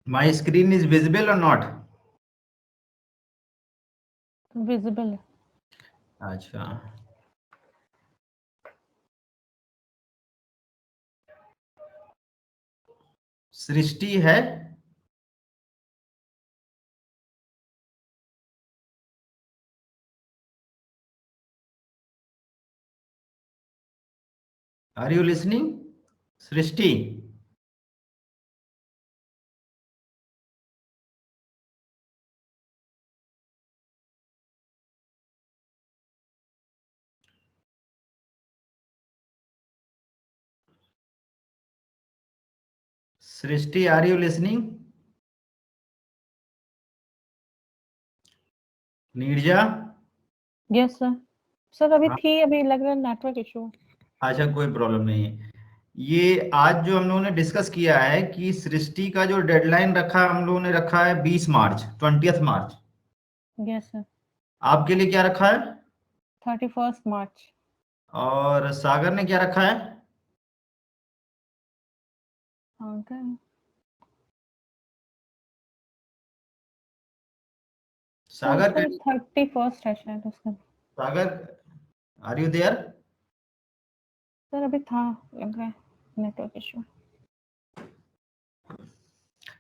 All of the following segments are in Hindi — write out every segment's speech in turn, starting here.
माई स्क्रीन इज विजिबल और नॉट? विजिबल है। अच्छा, सृष्टि है? Are you listening Srishti? Srishti, are you listening? Neerja? Yes sir. Sir अभी हाँ, थी, अभी लग रहा है नेटवर्क इशू। अच्छा, कोई प्रॉब्लम नहीं है। ये आज जो हम लोगों ने डिस्कस किया है कि सृष्टि का जो डेडलाइन रखा है, हम लोगों ने रखा है 20 मार्च, 20 मार्च। Yes sir. आपके लिए क्या रखा है? 31 मार्च। और सागर ने क्या रखा है? हाँ क्या? सागर सर 31 है शायद उसका। सागर, आर यू देयर? सर अभी था, लग रहा है नेटवर्क इशू।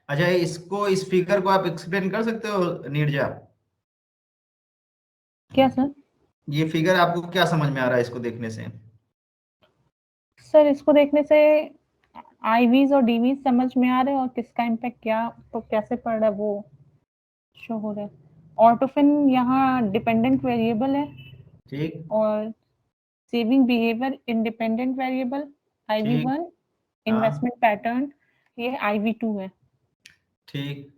अच्छा, इसको, इस फिगर को आप एक्सप्लेन कर सकते हो नीरजा? क्या सर? ये फिगर आपको क्या समझ में आ रहा है इसको देखने से? सर इसको देखने से आईवीज और डीवीज समझ में आ रहे हैं, और किसका इम्पैक्ट क्या तो कैसे पड़ रहा है वो शो हो रहा है। ऑटोफिन यहाँ डिपेंडेंट वेरिएबल है, ठीक। और saving behaviour independent variable IV ठीक। 1, हाँ। इन्वेस्टमेंट पैटर्न ये आईवी 2 है। ठीक।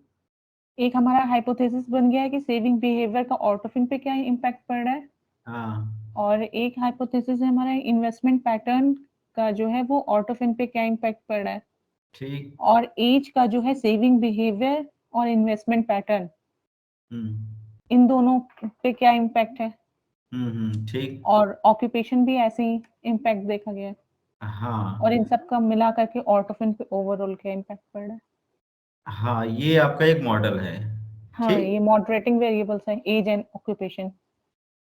एक हमारा हाइपोथेसिस बन गया है कि सेविंग बिहेवियर का ऑटोफिन पे क्या इम्पैक्ट पड़ रहा है, हाँ। और एक हाइपोथेसिस है हमारा इन्वेस्टमेंट पैटर्न का जो है वो ऑटोफिन पे क्या इम्पैक्ट पड़ रहा है, ठीक। और एज का जो है सेविंग बिहेवियर और इन्वेस्टमेंट पैटर्न, हम्म। इन दोनों पे क्या इम्पैक्ट है, ठीक। और ऑक्यूपेशन भी ऐसे ही इम्पैक्ट देखा गया है, और इन हाँ। सब का मिला करके ऑटोफिन पे ओवरऑल क्या इम्पैक्ट पड़ रहा है। हाँ, ये आपका एक मॉडल है। हाँ, ठीक। ये मॉडरेटिंग वेरिएबल्स हैं, एज एंड ऑक्यूपेशन।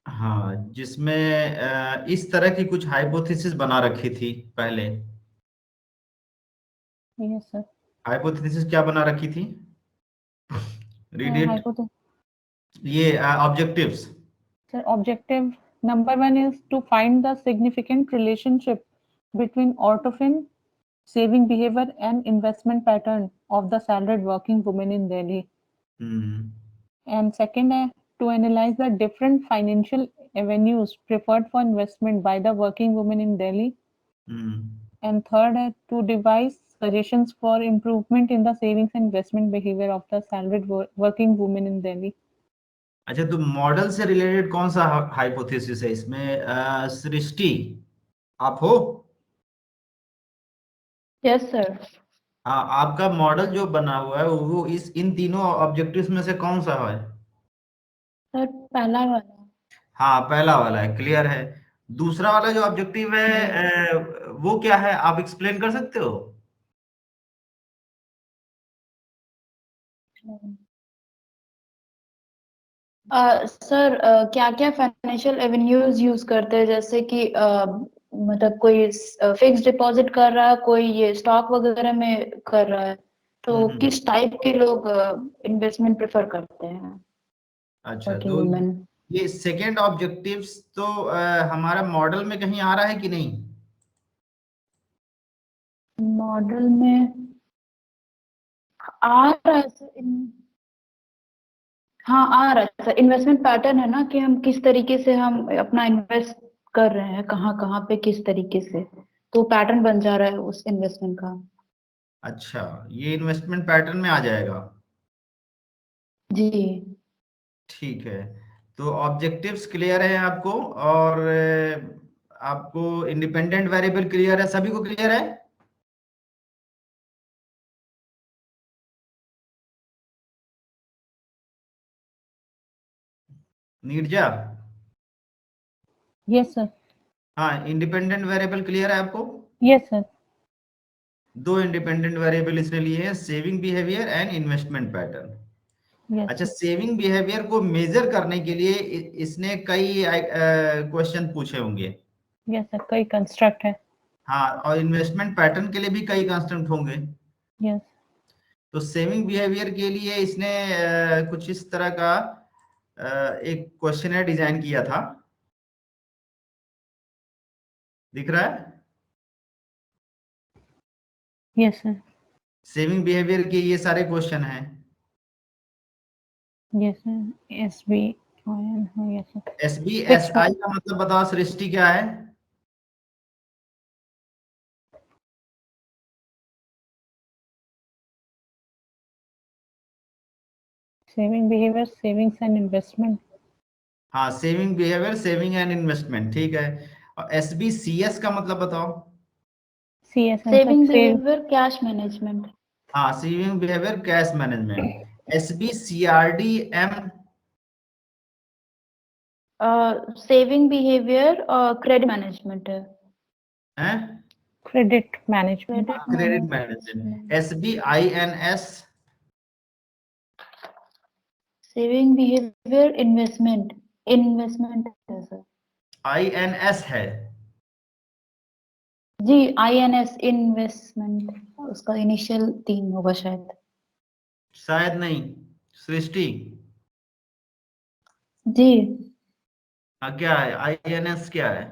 हाँ, जिसमें इस तरह की कुछ हाइपोथेसिस बना रखी थी पहले। Yes sir. हाइपोथेसिस क्या बना रखी थी? Read it. हाइपोथेसिस ये objectives. sir, objective number one is to find the significant relationship between ortofin, saving behavior, and investment pattern of the salaried working women in Delhi. Hmm. And second, to analyze the different financial avenues preferred for investment by the working women in Delhi. Hmm. And third, to devise suggestions for improvement in the savings and investment behavior of the salaried working women in Delhi. अच्छा, तो मॉडल से रिलेटेड कौन सा हाइपोथेसिस है इसमें? सृष्टि, आप हो? Yes sir. हाँ, आपका मॉडल जो बना हुआ है वो इस इन तीनों ऑब्जेक्टिव्स में से कौन सा है? सर पहला वाला। हाँ, पहला वाला है, क्लियर है। दूसरा वाला जो ऑब्जेक्टिव है वो क्या है, आप एक्सप्लेन कर सकते हो? सर क्या क्या फाइनेंशियल एवेन्यूज यूज करते हैं, जैसे कि मतलब कोई फिक्स डिपॉजिट कर रहा है, कोई ये स्टॉक वगैरह में कर रहा है, तो हम्म। किस टाइप के लोग इन्वेस्टमेंट प्रेफर करते हैं अच्छा, वर्किंग तो वुमेन। ये सेकेंड ऑब्जेक्टिव्स तो हमारा मॉडल में कहीं आ रहा है कि नहीं? मॉडल में आ रहा है सर, हाँ आ रहा है सर। इन्वेस्टमेंट पैटर्न है ना, कि हम किस तरीके से हम अपना इन्वेस्ट कर रहे हैं, कहाँ कहाँ पे किस तरीके से, तो पैटर्न बन जा रहा है उस इन्वेस्टमेंट का। अच्छा, ये इन्वेस्टमेंट पैटर्न में आ जाएगा। जी। ठीक है, तो ऑब्जेक्टिव्स क्लियर है आपको, और आपको इंडिपेंडेंट वेरिएबल क्लियर है, सभी को क्लियर है? नीरजा? Yes sir. हाँ, इंडिपेंडेंट वेरिएबल क्लियर है आपको? Yes sir. दो इंडिपेंडेंट वेरिएबल इसने लिए हैं, saving behaviour and investment pattern. Yes अच्छा, सेविंग बिहेवियर को मेजर करने के लिए इसने कई क्वेश्चन पूछे होंगे। यस सर, कई कंस्ट्रक्ट है। हाँ, और इन्वेस्टमेंट पैटर्न के लिए भी कई कांस्टेंट होंगे। यस तो सेविंग बिहेवियर के लिए इसने कुछ इस तरह का एक क्वेश्चन डिजाइन किया था, दिख रहा है? Yes sir. सेविंग बिहेवियर के ये सारे क्वेश्चन हैं। Yes sir, S B I, yes sir. S B S Fixed- I का मतलब बताओ सृष्टि क्या है? Saving behaviour, savings and investment. हाँ, saving behaviour, saving and investment, ठीक है। और एस बी सी एस का मतलब बताओ। C S N sir, saving save. Behaviour, cash management. हाँ, saving behaviour, cash management. S B C R D M. Saving behaviour और क्रेडिट मैनेजमेंट है। है credit management. Credit management. S B I N S. Saving behaviour, investment. Investment है सर। आई एन एस है। जी, INS इन्वेस्टमेंट, उसका इनिशियल 3 होगा शायद। शायद नहीं, सृष्टि। जी हाँ, क्या है आई एन एस, क्या है?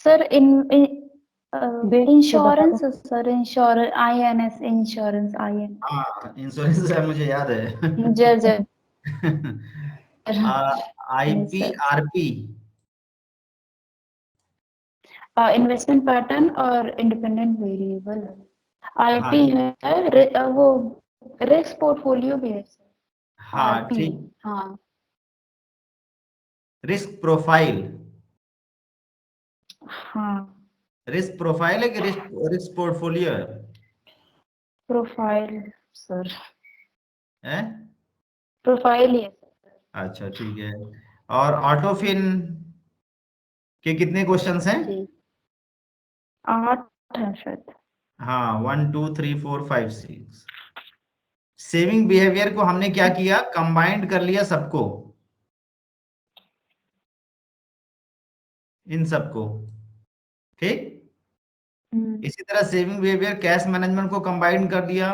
सर, देख के बता इंश्योरेंस दो। Sir, insurance, INS insurance, IN। हाँ, इंश्योरेंस है, मुझे याद है। जय जय। आई नहीं P sir, R P. Investment pattern और इंडिपेंडेंट वेरिएबल। हाँ IP है, वो रिस्क पोर्टफोलियो भी है सर। हाँ, RP। ठीक। हाँ रिस्क प्रोफाइल। हाँ, रिस्क प्रोफाइल है कि रिस्क रिस्क पोर्टफोलियो है? प्रोफाइल सर, हैं? प्रोफाइल ही है सर। अच्छा, ठीक है। और ऑटोफिन के कितने क्वेश्चंस हैं? जी, 8 है शायद। हाँ, 1 2 3 4 5 6। सेविंग बिहेवियर को हमने क्या किया, कंबाइंड कर लिया सबको, इन सबको, ठीक। इसी तरह सेविंग बिहेवियर कैश मैनेजमेंट को कंबाइन कर दिया,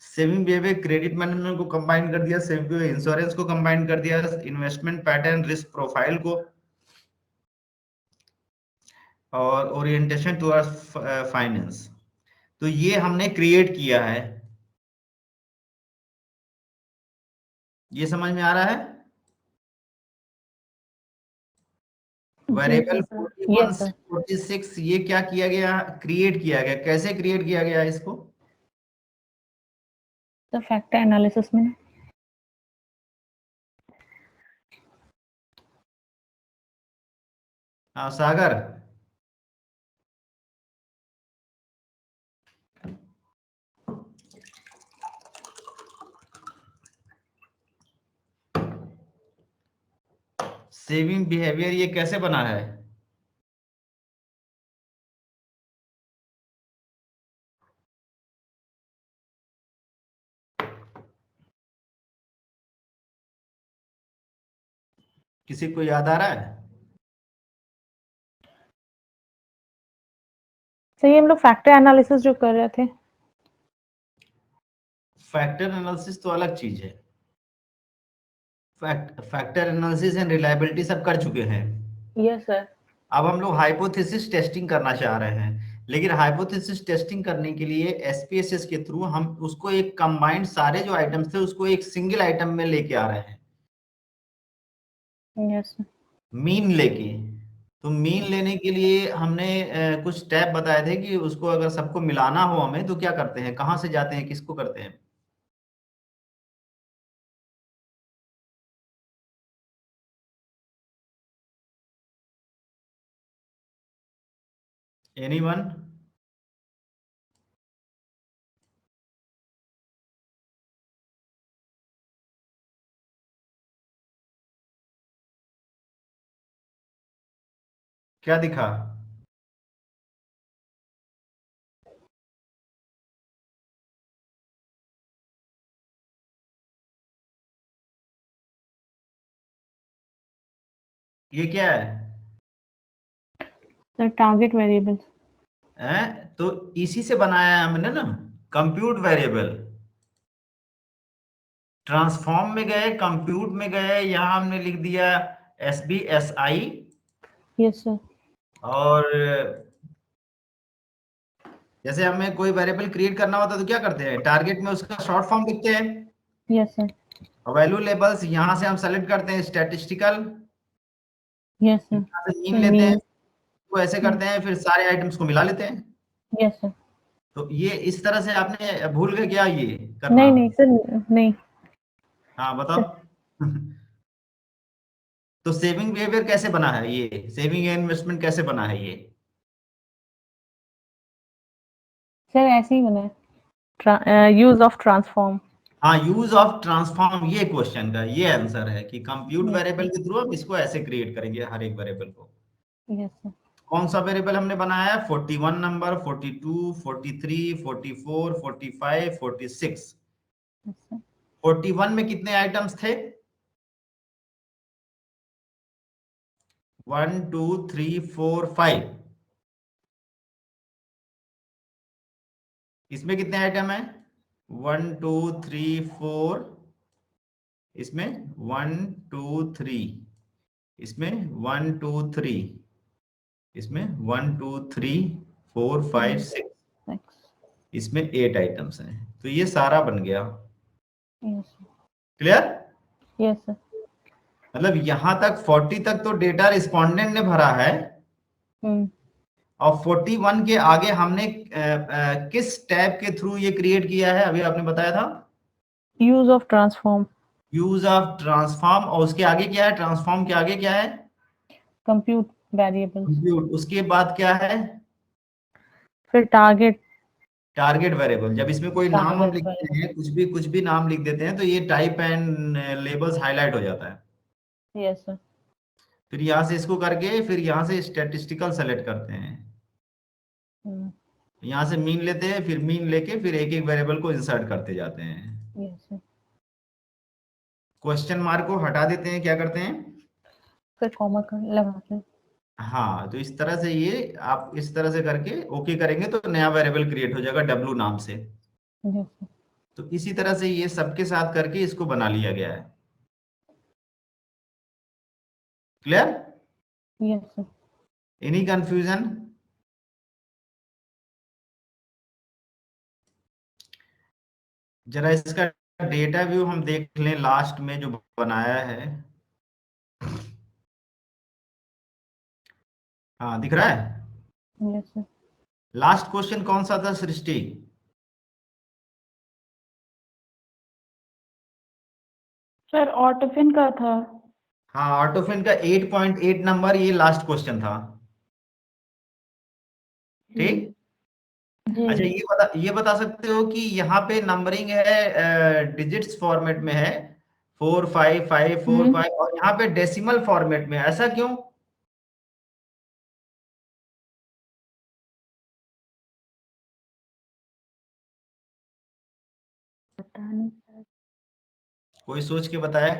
सेविंग बिहेवियर क्रेडिट मैनेजमेंट को कंबाइन कर दिया, सेविंग बिहेवियर इंश्योरेंस को कंबाइन कर दिया, इन्वेस्टमेंट पैटर्न, रिस्क प्रोफाइल को, और ओरिएंटेशन टुवर्ड्स फाइनेंस। तो ये हमने क्रिएट किया है। ये समझ में आ रहा है? जी वेरिएबल सर। 41 यस से सर। 46 ये क्या किया गया, क्रिएट किया गया। कैसे क्रिएट किया गया इसको? तो फैक्टर एनालिसिस में। हाँ, सागर। सेविंग बिहेवियर ये कैसे बना है? किसी को याद आ रहा है? सही, हम लोग फैक्टर एनालिसिस जो कर रहे थे। फैक्टर एनालिसिस तो अलग चीज है। फैक्टर एनालिसिस एंड रिलायबिलिटी सब कर चुके हैं। Yes sir. अब हम लोग हाइपोथेसिस टेस्टिंग करना चाह रहे हैं, लेकिन हाइपोथेसिस टेस्टिंग करने के लिए एसपीएसएस के थ्रू हम उसको एक कंबाइंड, सारे जो आइटम्स थे उसको एक सिंगल आइटम में लेके आ रहे हैं, यस सर। मीन लेके। तो मीन लेने के लिए हमने कुछ स्टेप बताए थे कि उसको अगर सबको मिलाना हो हमें तो क्या करते हैं, कहाँ से जाते हैं, किसको करते हैं? एनीवन? क्या दिखा? ये क्या है? Sir target variable. तो इसी से बनाया है हमने ना, कंप्यूट वेरिएबल। ट्रांसफॉर्म में गए, कंप्यूट में गए, यहां हमने लिख दिया SBSI। Yes sir. और जैसे हमें कोई वेरिएबल क्रिएट करना होता है तो क्या करते हैं, टारगेट में उसका शॉर्ट फॉर्म लिखते हैं। Yes sir. वैल्यू लेबल्स यहां से हम सेलेक्ट करते हैं स्टैटिस्टिकल, यस सर। यहां से मीन फिर लेते हैं, मीन। तो ऐसे करते हैं, फिर सारे आइटम्स को मिला लेते हैं। Yes sir. तो ये इस तरह से आपने भूल गए क्या ये करना? नहीं नहीं सर, नहीं हाँ सर। बताओ। तो सेविंग बिहेवियर कैसे बना है, ये सेविंग इन्वेस्टमेंट कैसे बना है ये? सर ऐसे ही बना है, यूज ऑफ ट्रांसफॉर्म। हाँ, यूज ऑफ ट्रांसफॉर्म, ये क्वेश्चन का ये आंसर है कि कंप्यूट यस वेरिएबल के थ्रू हम इसको ऐसे क्रिएट करेंगे हर एक वेरिएबल को। Yes sir. कौन सा वेरिएबल हमने बनाया है? 41 नंबर, 42, 43, 44, 45, 46। Yes sir. 41 में कितने आइटम्स थे? 1 2 3 4 5। इसमें कितने आइटम है? 1 2 3 4। इसमें 1 2 3। इसमें 1 2 3। इसमें 1 2 3 4 5 6। नेक्स्ट। इसमें 8 आइटम्स हैं, तो ये सारा बन गया। Yes clear? Yes sir. मतलब यहां तक 40 तक तो डेटा रिस्पोंडेंट ने भरा है, और 41 के आगे हमने किस टैब के थ्रू ये क्रिएट किया है, अभी आपने बताया था use of transform. Use of transform. और उसके आगे क्या है, ट्रांसफॉर्म के आगे क्या है? Compute variables. कंप्यूट। उसके बाद क्या है? फिर टारगेट। Target variable. जब इसमें कोई नाम हम टारगेट लिखते वेरिएबल। हैं, कुछ भी नाम लिख देते हैं, तो ये टाइप एंड लेबल्स हाईलाइट हो जाता है। Yes sir. फिर यहां से इसको करके फिर यहां से स्टैटिस्टिकल सेलेक्ट करते हैं, यहां से मीन लेते हैं, फिर मीन लेके फिर एक एक वेरिएबल को इंसर्ट करते जाते हैं। Yes sir. क्वेश्चन मार्क को हटा देते हैं, क्या करते हैं? फिर कॉमा लगाते हैं। हाँ, तो इस तरह से ये आप इस तरह से करके ओके करेंगे तो नया वेरिएबल क्रिएट हो जाएगा W नाम से। Yes sir. तो इसी तरह से ये सबके साथ करके इसको बना लिया गया है। Clear? Yes sir. Any confusion? जरा इसका डेटा व्यू हम देख लें, लास्ट में जो बनाया है। हाँ, दिख रहा है। Yes sir. लास्ट क्वेश्चन कौन सा था सृष्टि? सर ऑटोफिन का था। हाँ, ऑटोफिन का 8.8 नंबर, ये लास्ट क्वेश्चन था। ठीक। जी। अच्छा, ये बता सकते हो कि यहाँ पे नंबरिंग है डिजिट्स फॉर्मेट में है, 4 5 5 4 5, और यहाँ पे डेसिमल फॉर्मेट में है, ऐसा क्यों? पता नहीं सर। कोई सोच के बताए।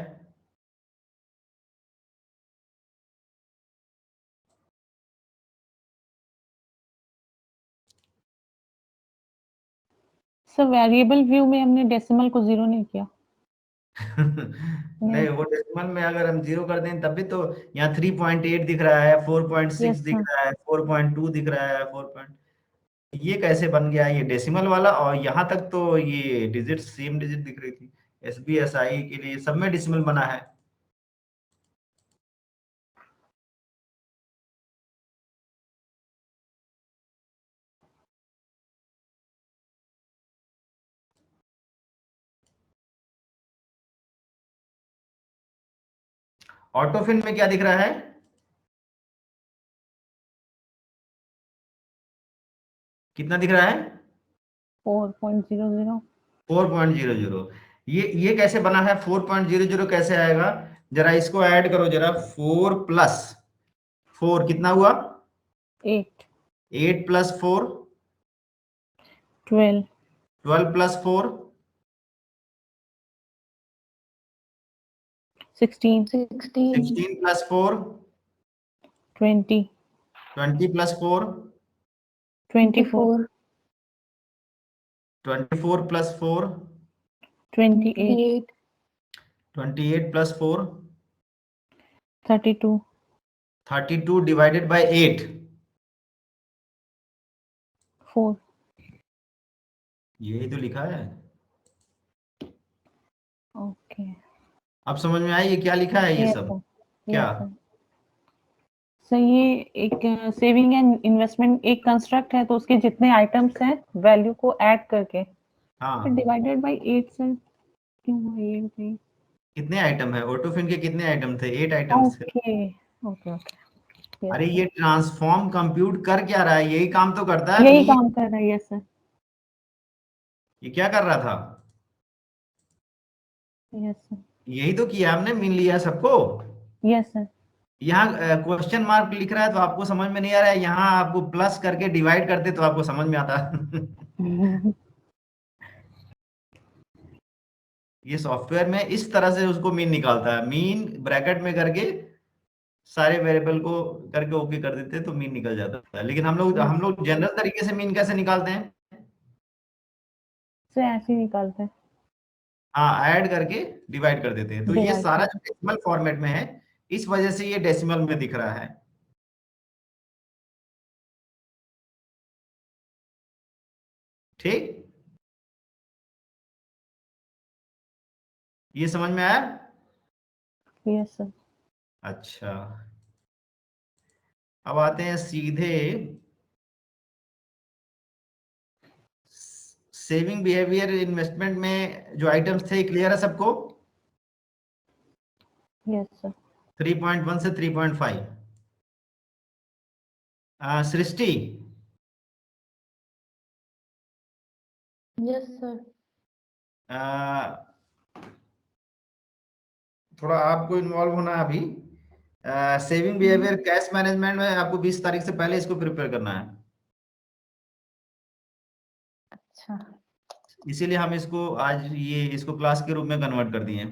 सर वेरिएबल व्यू में हमने डेसिमल को 0 नहीं किया। नहीं, वो डेसिमल में अगर हम 0 कर दें तब भी तो यहाँ 3.8 दिख रहा है, 4.6 यस दिख सर। रहा है, 4.2 दिख रहा है, 4. ये कैसे बन गया ये डेसिमल वाला? और यहाँ तक तो ये डिजिट सेम डिजिट दिख रही थी। SBSI के लिए सब में डेसिमल बना है। ऑटोफिन में क्या दिख रहा है? कितना दिख रहा है? 4.00। 4.00। ये कैसे बना है? 4.00 कैसे आएगा? जरा इसको ऐड करो जरा। 4 प्लस 4 कितना हुआ? 8। 8 plus 4 12। 12 plus 4 16। 16। 16 plus 4 20 20 plus 4, 24 24 plus 4, 28 28 plus 4, 32 32 divided by 8, 4 यही तो लिखा है। ओके अब समझ में आई ये क्या लिखा है ये यस सब सर क्या? यस सर सर ये एक सेविंग एंड इन्वेस्टमेंट एक कंस्ट्रक्ट है तो उसके जितने आइटम्स हैं वैल्यू को ऐड करके हाँ, फिर डिवाइडेड बाय 8 सर क्यों हुआ ये बताइए। कितने आइटम है? ऑटोफिन के कितने आइटम थे? 8 आइटम्स थे। ओके ओके ओके अरे यस ये ट्रांसफॉर्म कंप्यूट कर क्या रहा है? यही काम तो करता है। यही मीन काम कर रहा है यस सर ये क्या कर रहा था? यस सर यही तो किया हमने, मीन लिया सबको। यस सर यहाँ क्वेश्चन मार्क लिख रहा है तो आपको समझ में नहीं आ रहा है, यहाँ आपको प्लस करके डिवाइड करते तो आपको समझ में आता। ये सॉफ्टवेयर में इस तरह से उसको मीन निकालता है, मीन ब्रैकेट में करके सारे वेरिएबल को करके ओके कर देते हैं तो मीन निकल जाता है। लेकिन हम लोग जनरल तरीके से मीन कैसे निकालते हैं? सर ऐसे ही निकालते हैं हाँ, ऐड करके डिवाइड कर देते हैं। तो ये डिवाइड सारा कर जो डेसिमल फॉर्मेट में है, इस वजह से ये डेसिमल में दिख रहा है। ठीक, ये समझ में आया? यस सर अच्छा, अब आते हैं सीधे सेविंग बिहेवियर इन्वेस्टमेंट में जो आइटम्स थे, क्लियर है सबको? यस सर 3.1 से 3.5। सृष्टि, यस सर आ, थोड़ा आपको इन्वॉल्व होना है अभी। सेविंग बिहेवियर कैश मैनेजमेंट में आपको 20 तारीख से पहले इसको प्रिपेयर करना है। अच्छा इसीलिए हम इसको आज ये इसको क्लास के रूप में कन्वर्ट कर दिए।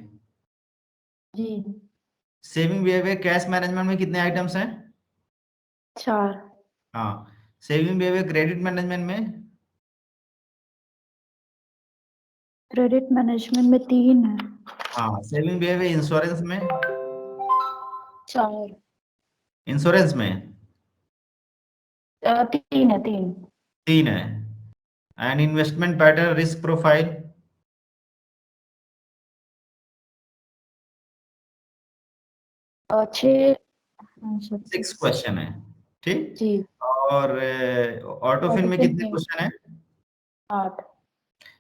जी सेविंग बिहेवियर कैश मैनेजमेंट में कितने आइटम्स हैं? 4 हाँ, सेविंग बिहेवियर क्रेडिट मैनेजमेंट में? क्रेडिट मैनेजमेंट में 3 है। हाँ, सेविंग बिहेवियर इंश्योरेंस में? 4 इंश्योरेंस में 3 है 3 3 है। And investment pattern risk profile? 6 6 question है। ठीक, जी और ऑटोफिन में ऑटोफिन कितने में क्वेश्चन है? 8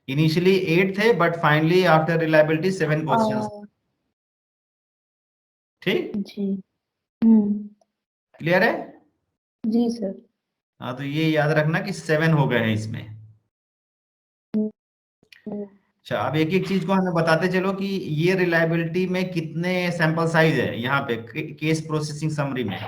इनिशियली 8 थे but finally after reliability 7 questions. ठीक, जी हम्म क्लियर है? जी सर हाँ, तो ये याद रखना कि 7 हो गए हैं इसमें। अच्छा, अब एक एक चीज को हमें बताते चलो कि ये रिलायबिलिटी में कितने सैंपल साइज है यहाँ पे केस प्रोसेसिंग समरी में।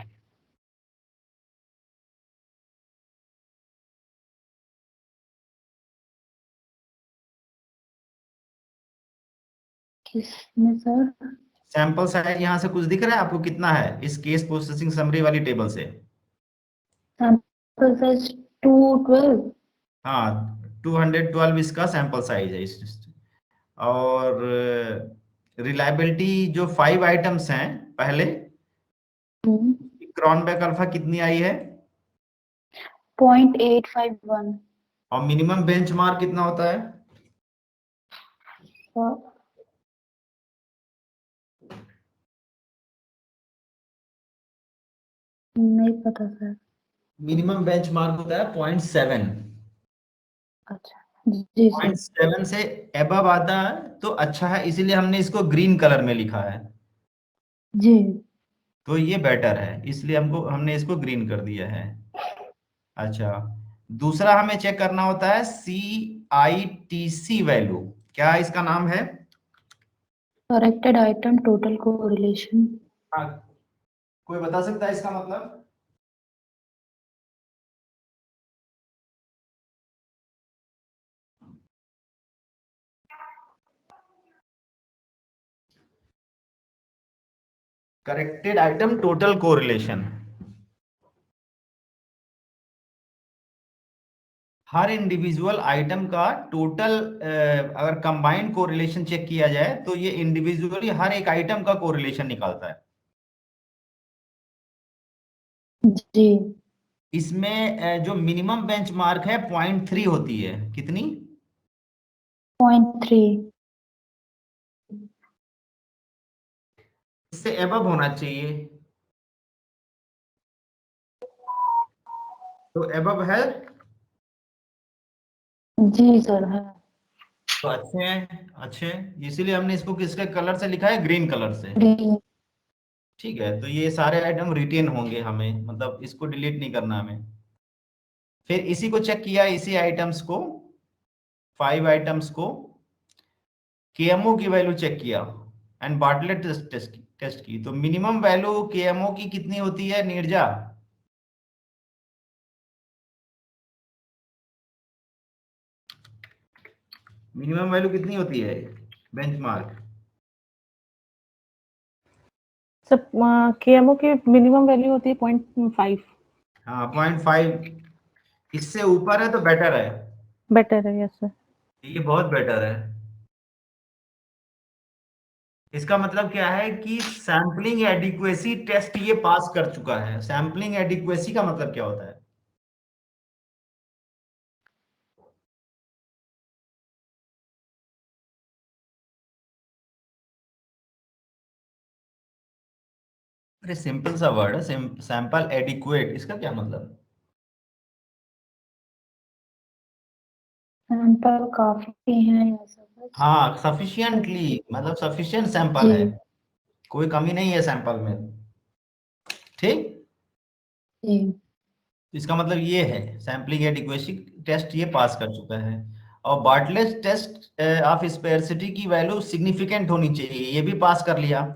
किसमें सर सैंपल साइज यहाँ से कुछ दिख रहा है आपको कितना है इस केस प्रोसेसिंग समरी वाली टेबल से? सैंपल साइज 212 हाँ, 212 इसका सैंपल साइज है और रिलायबिलिटी जो 5 आइटम्स हैं पहले, क्रॉनबैक अल्फा कितनी आई है? 0.851 और मिनिमम बेंचमार्क कितना होता है? नहीं पता सर मिनिमम बेंचमार्क होता है 0.7। अच्छा जी सर 0.7 से एबव आता है तो अच्छा है, इसीलिए हमने इसको ग्रीन कलर में लिखा है। जी तो ये बेटर है, इसलिए हमने इसको ग्रीन कर दिया है। अच्छा, दूसरा हमें चेक करना होता है CITC वैल्यू, क्या इसका नाम है? करेक्टेड आइटम टोटल कोरिलेशन हाँ, कोई बता सकता है इसका मतलब? करेक्टेड आइटम टोटल कोरिलेशन हर इंडिविजुअल आइटम का टोटल अगर कंबाइंड कोरिलेशन चेक किया जाए तो ये इंडिविजुअली हर एक आइटम का कोरिलेशन निकालता है। जी। इसमें जो मिनिमम बेंचमार्क है 0.3 होती है। कितनी? 0.3। इससे एबव होना चाहिए। तो एबव है जी सर है। तो अच्छे हैं, अच्छे हैं, इसीलिए हमने इसको किसके कलर से लिखा है? ग्रीन कलर से। ग्रीन। ठीक है, तो ये सारे आइटम रिटेन होंगे, हमें मतलब इसको डिलीट नहीं करना हमें। फिर इसी को चेक किया, इसी आइटम्स को 5 आइटम्स को केएमओ की वैल्यू चेक किया एंड बार्टलेट टेस्ट की। तो मिनिमम वैल्यू केएमओ की कितनी होती है नीरजा? मिनिमम वैल्यू कितनी होती है बेंचमार्क? सब केएमओ की मिनिमम वैल्यू होती है 0.5। हाँ 0.5। इससे ऊपर है तो बेटर है। बेटर है, यस सर। ये बहुत बेटर है। इसका मतलब क्या है कि सैम्पलिंग एडिक्वेसी टेस्ट ये पास कर चुका है। सैम्पलिंग एडिक्वेसी का मतलब क्या होता है? अरे सिंपल सा वर्ड है, सैंपल एडिक्वेट, इसका क्या मतलब? सैंपल काफी है या सब? हाँ सफिशिएंटली, मतलब सफिशिएंट सैंपल है, जी। कोई कमी नहीं है सैंपल में। ठीक, जी। इसका मतलब ये है सैम्पलिंग एडिक्वेसी टेस्ट ये पास कर चुका है। और बार्टलेट टेस्ट ऑफ स्पेसिटी की वैल्यू सिग्निफिकेंट होनी चाहिए, ये भी पास कर लिया।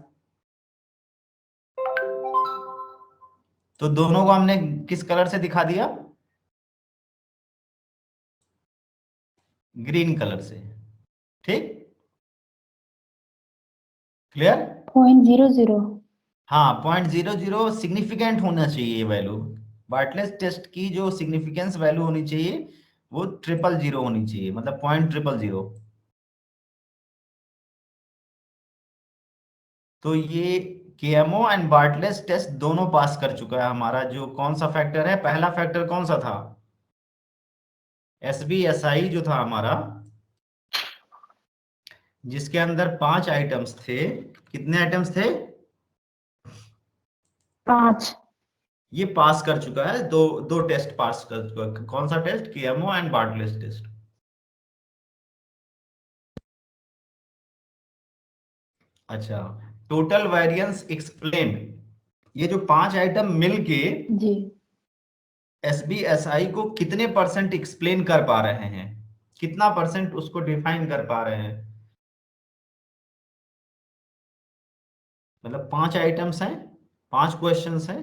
तो दोनों को हमने किस कलर से दिखा दिया? ग्रीन कलर से। ठीक, क्लियर? 0.00। हाँ 0.00 सिग्निफिकेंट होना चाहिए ये वैल्यू। बार्टलेट टेस्ट की जो सिग्निफिकेंस वैल्यू होनी चाहिए वो 000 होनी चाहिए, मतलब 0.000। तो ये केएमओ एंड बार्टलेट टेस्ट दोनों पास कर चुका है हमारा। जो कौन सा फैक्टर है? पहला फैक्टर कौन सा था? एसबीएसआई जो था हमारा, जिसके अंदर 5 आइटम्स थे। कितने आइटम्स थे? 5। ये पास कर चुका है, दो दो टेस्ट पास कर चुका है। कौन सा test? KMO and Bartlett test. अच्छा, टोटल वेरिएंस एक्सप्लेन, ये जो 5 आइटम मिलके जी। एसबीएसआई को कितने परसेंट एक्सप्लेन कर पा रहे हैं, कितना परसेंट उसको डिफाइन कर पा रहे हैं? मतलब 5 आइटम्स हैं, 5 क्वेश्चंस हैं,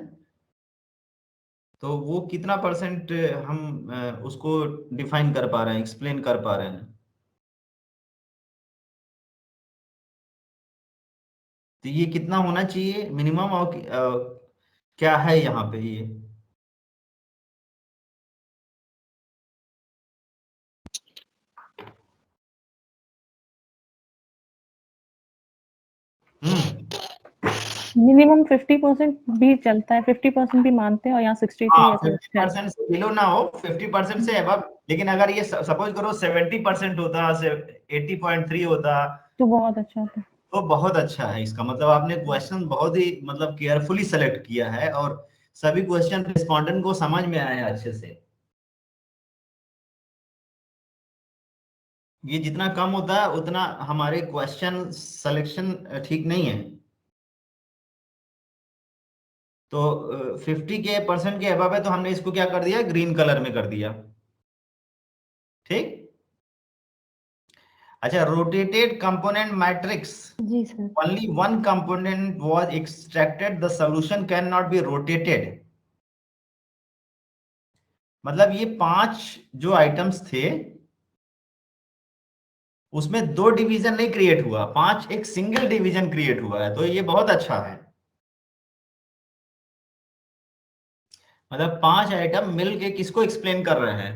तो वो कितना परसेंट हम उसको डिफाइन कर पा रहे हैं, एक्सप्लेन कर पा रहे हैं? तो ये कितना होना चाहिए मिनिमम? और क्या है यहाँ पे ये? मिनिमम 50% भी चलता है, 50% भी मानते हैं, और यहाँ 63 हाँ ऐसे है। 50% से बिलो ना हो, 50% से एबव। लेकिन अगर ये सपोज करो 70% होता, 80.3 होता तो बहुत अच्छा था। तो बहुत अच्छा है। इसका मतलब आपने क्वेश्चन बहुत ही मतलब केयरफुली सेलेक्ट किया है और सभी क्वेश्चन रिस्पोंडेंट को समझ में आए अच्छे से। ये जितना कम होता है उतना हमारे क्वेश्चन सिलेक्शन ठीक नहीं है। तो 50% के अबव है तो हमने इसको क्या कर दिया? ग्रीन कलर में कर दिया। ठीक। अच्छा, rotated component matrix, ji sir. only one component was extracted, the solution cannot be rotated। मतलब ये 5 जो आइटम्स थे उसमें 2 डिवीजन नहीं क्रिएट हुआ, 5 एक सिंगल डिवीजन क्रिएट हुआ है, तो ये बहुत अच्छा है। मतलब 5 आइटम मिलके किसको एक्सप्लेन कर रहे हैं?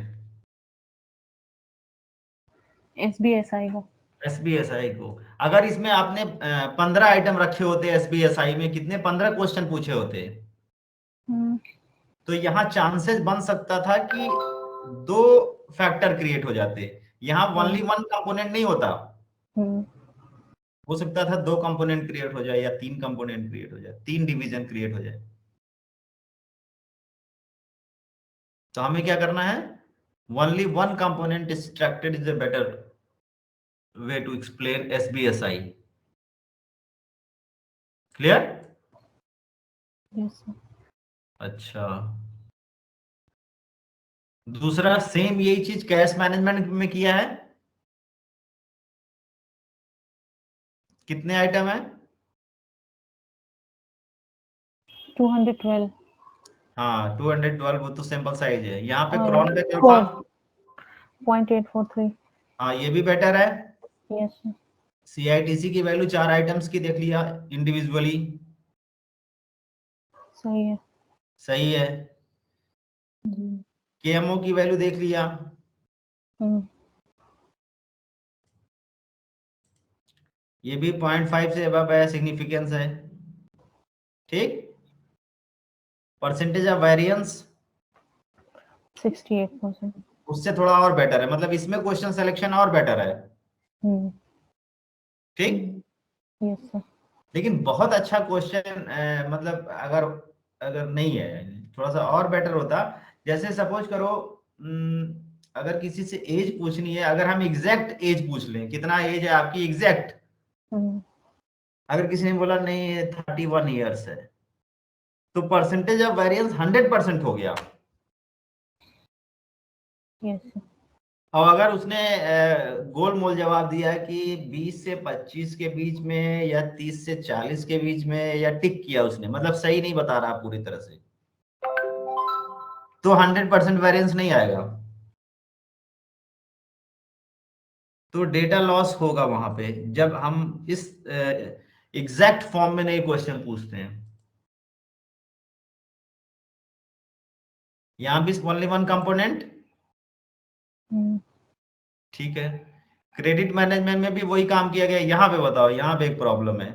SBSI को। SBSI को अगर इसमें आपने 15 आइटम रखे होते SBSI में, कितने 15 क्वेश्चन पूछे होते, तो यहाँ चांसेस बन सकता था कि 2 फैक्टर क्रिएट हो जाते। यहाँ ओनली 1 कंपोनेंट नहीं होता, हो सकता था 2 कंपोनेंट क्रिएट हो जाए या 3 कंपोनेंट क्रिएट हो जाए, 3 डिवीजन क्रिएट हो जाए। तो हमें क्या करना है, only 1 component extracted is a better way to explain SBSI. Clear? Yes sir. अच्छा, दूसरा सेम यही चीज कैश मैनेजमेंट में किया है। कितने आइटम है? 212। हाँ 212, वो तो सैंपल साइज है। यहाँ पे और क्रॉनबेक अल्फा 0.843। हाँ ये भी बेटर है। Yes sir. CITC की वैल्यू 4 आइटम्स की देख लिया इंडिविजुअली, सही है। सही है। KMO की वैल्यू देख लिया, ये भी 0.5 से अबव है, सिग्निफिकेंस है। ठीक, परसेंटेज ऑफ वेरिएंस 68%। उससे थोड़ा और बेटर है, मतलब इसमें क्वेश्चन सिलेक्शन और बेटर है। ठीक, यस सर। लेकिन बहुत अच्छा क्वेश्चन, मतलब अगर अगर नहीं है, थोड़ा सा और बेटर होता। जैसे सपोज करो, अगर किसी से एज पूछनी है, अगर हम एग्जैक्ट एज पूछ लें, कितना एज है आपकी एग्जैक्ट, अगर किसी ने बोला नहीं 31 ईयर्स है, तो परसेंटेज ऑफ वेरिएंस 100% हो गया। Yes sir. और अगर उसने गोल मोल जवाब दिया कि 20 से 25 के बीच में या 30 से 40 के बीच में, या टिक किया उसने, मतलब सही नहीं बता रहा पूरी तरह से, तो 100% वेरिएंस नहीं आएगा, तो डेटा लॉस होगा वहां पे, जब हम इस एग्जैक्ट फॉर्म में नहीं क्वेश्चन पूछते हैं। यहां भी ओनली 1 कंपोनेंट। ठीक है, क्रेडिट मैनेजमेंट में भी वही काम किया गया। यहां पे बताओ, यहां पे एक प्रॉब्लम है।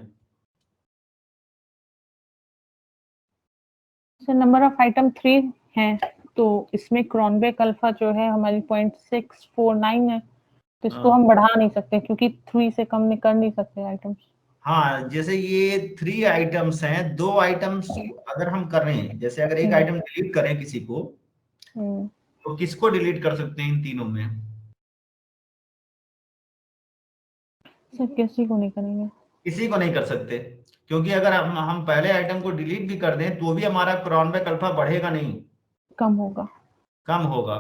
सर नंबर ऑफ आइटम 3 है, तो इसमें क्रॉनबेक अल्फा जो है हमारी 0.649 है, तो इसको हम बढ़ा नहीं सकते क्योंकि 3 से कम में कर नहीं सकते आइटम्स। हाँ, जैसे ये 3 आइटम्स हैं, 2 आइटम्स अगर हम कर रहे हैं, जैसे अगर एक आइटम डिलीट करें किसी को, तो किसको डिलीट कर सकते हैं इन तीनों में? सर किसी को नहीं करेंगे। किसी को नहीं कर सकते, क्योंकि अगर हम पहले आइटम को डिलीट भी कर दें तो भी हमारा क्रॉनबेक अल्फा बढ़ेगा नहीं, कम होगा। कम होगा।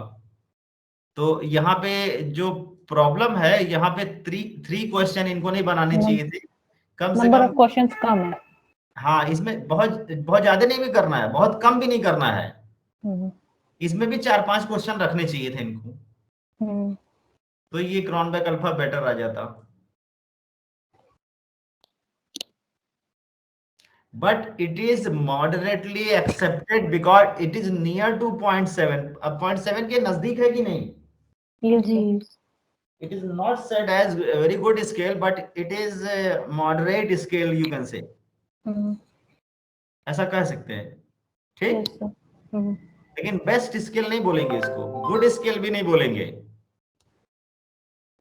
तो यहाँ पे जो प्रॉब्लम है, यहाँ पे 3 क्वेश्चन इनको नहीं बनाने चाहिए थे, कम से नंबर कम। ऑफ क्वेश्चंस कम है। हाँ, इसमें बहुत बहुत ज्यादा नहीं भी करना है, बहुत कम भी नहीं करना है, इसमें भी 4-5 क्वेश्चन रखने चाहिए थे इनको, तो ये क्रॉनबेक अल्फा बेटर आ जाता। But it is moderately accepted because it is near to 0.7. अब 0.7 के नजदीक है कि नहीं? जी। It is not said as a very good scale, but it is a moderate scale, you can say. ऐसा कह सकते हैं। ठीक, लेकिन बेस्ट स्केल नहीं बोलेंगे इसको, गुड स्केल भी नहीं बोलेंगे,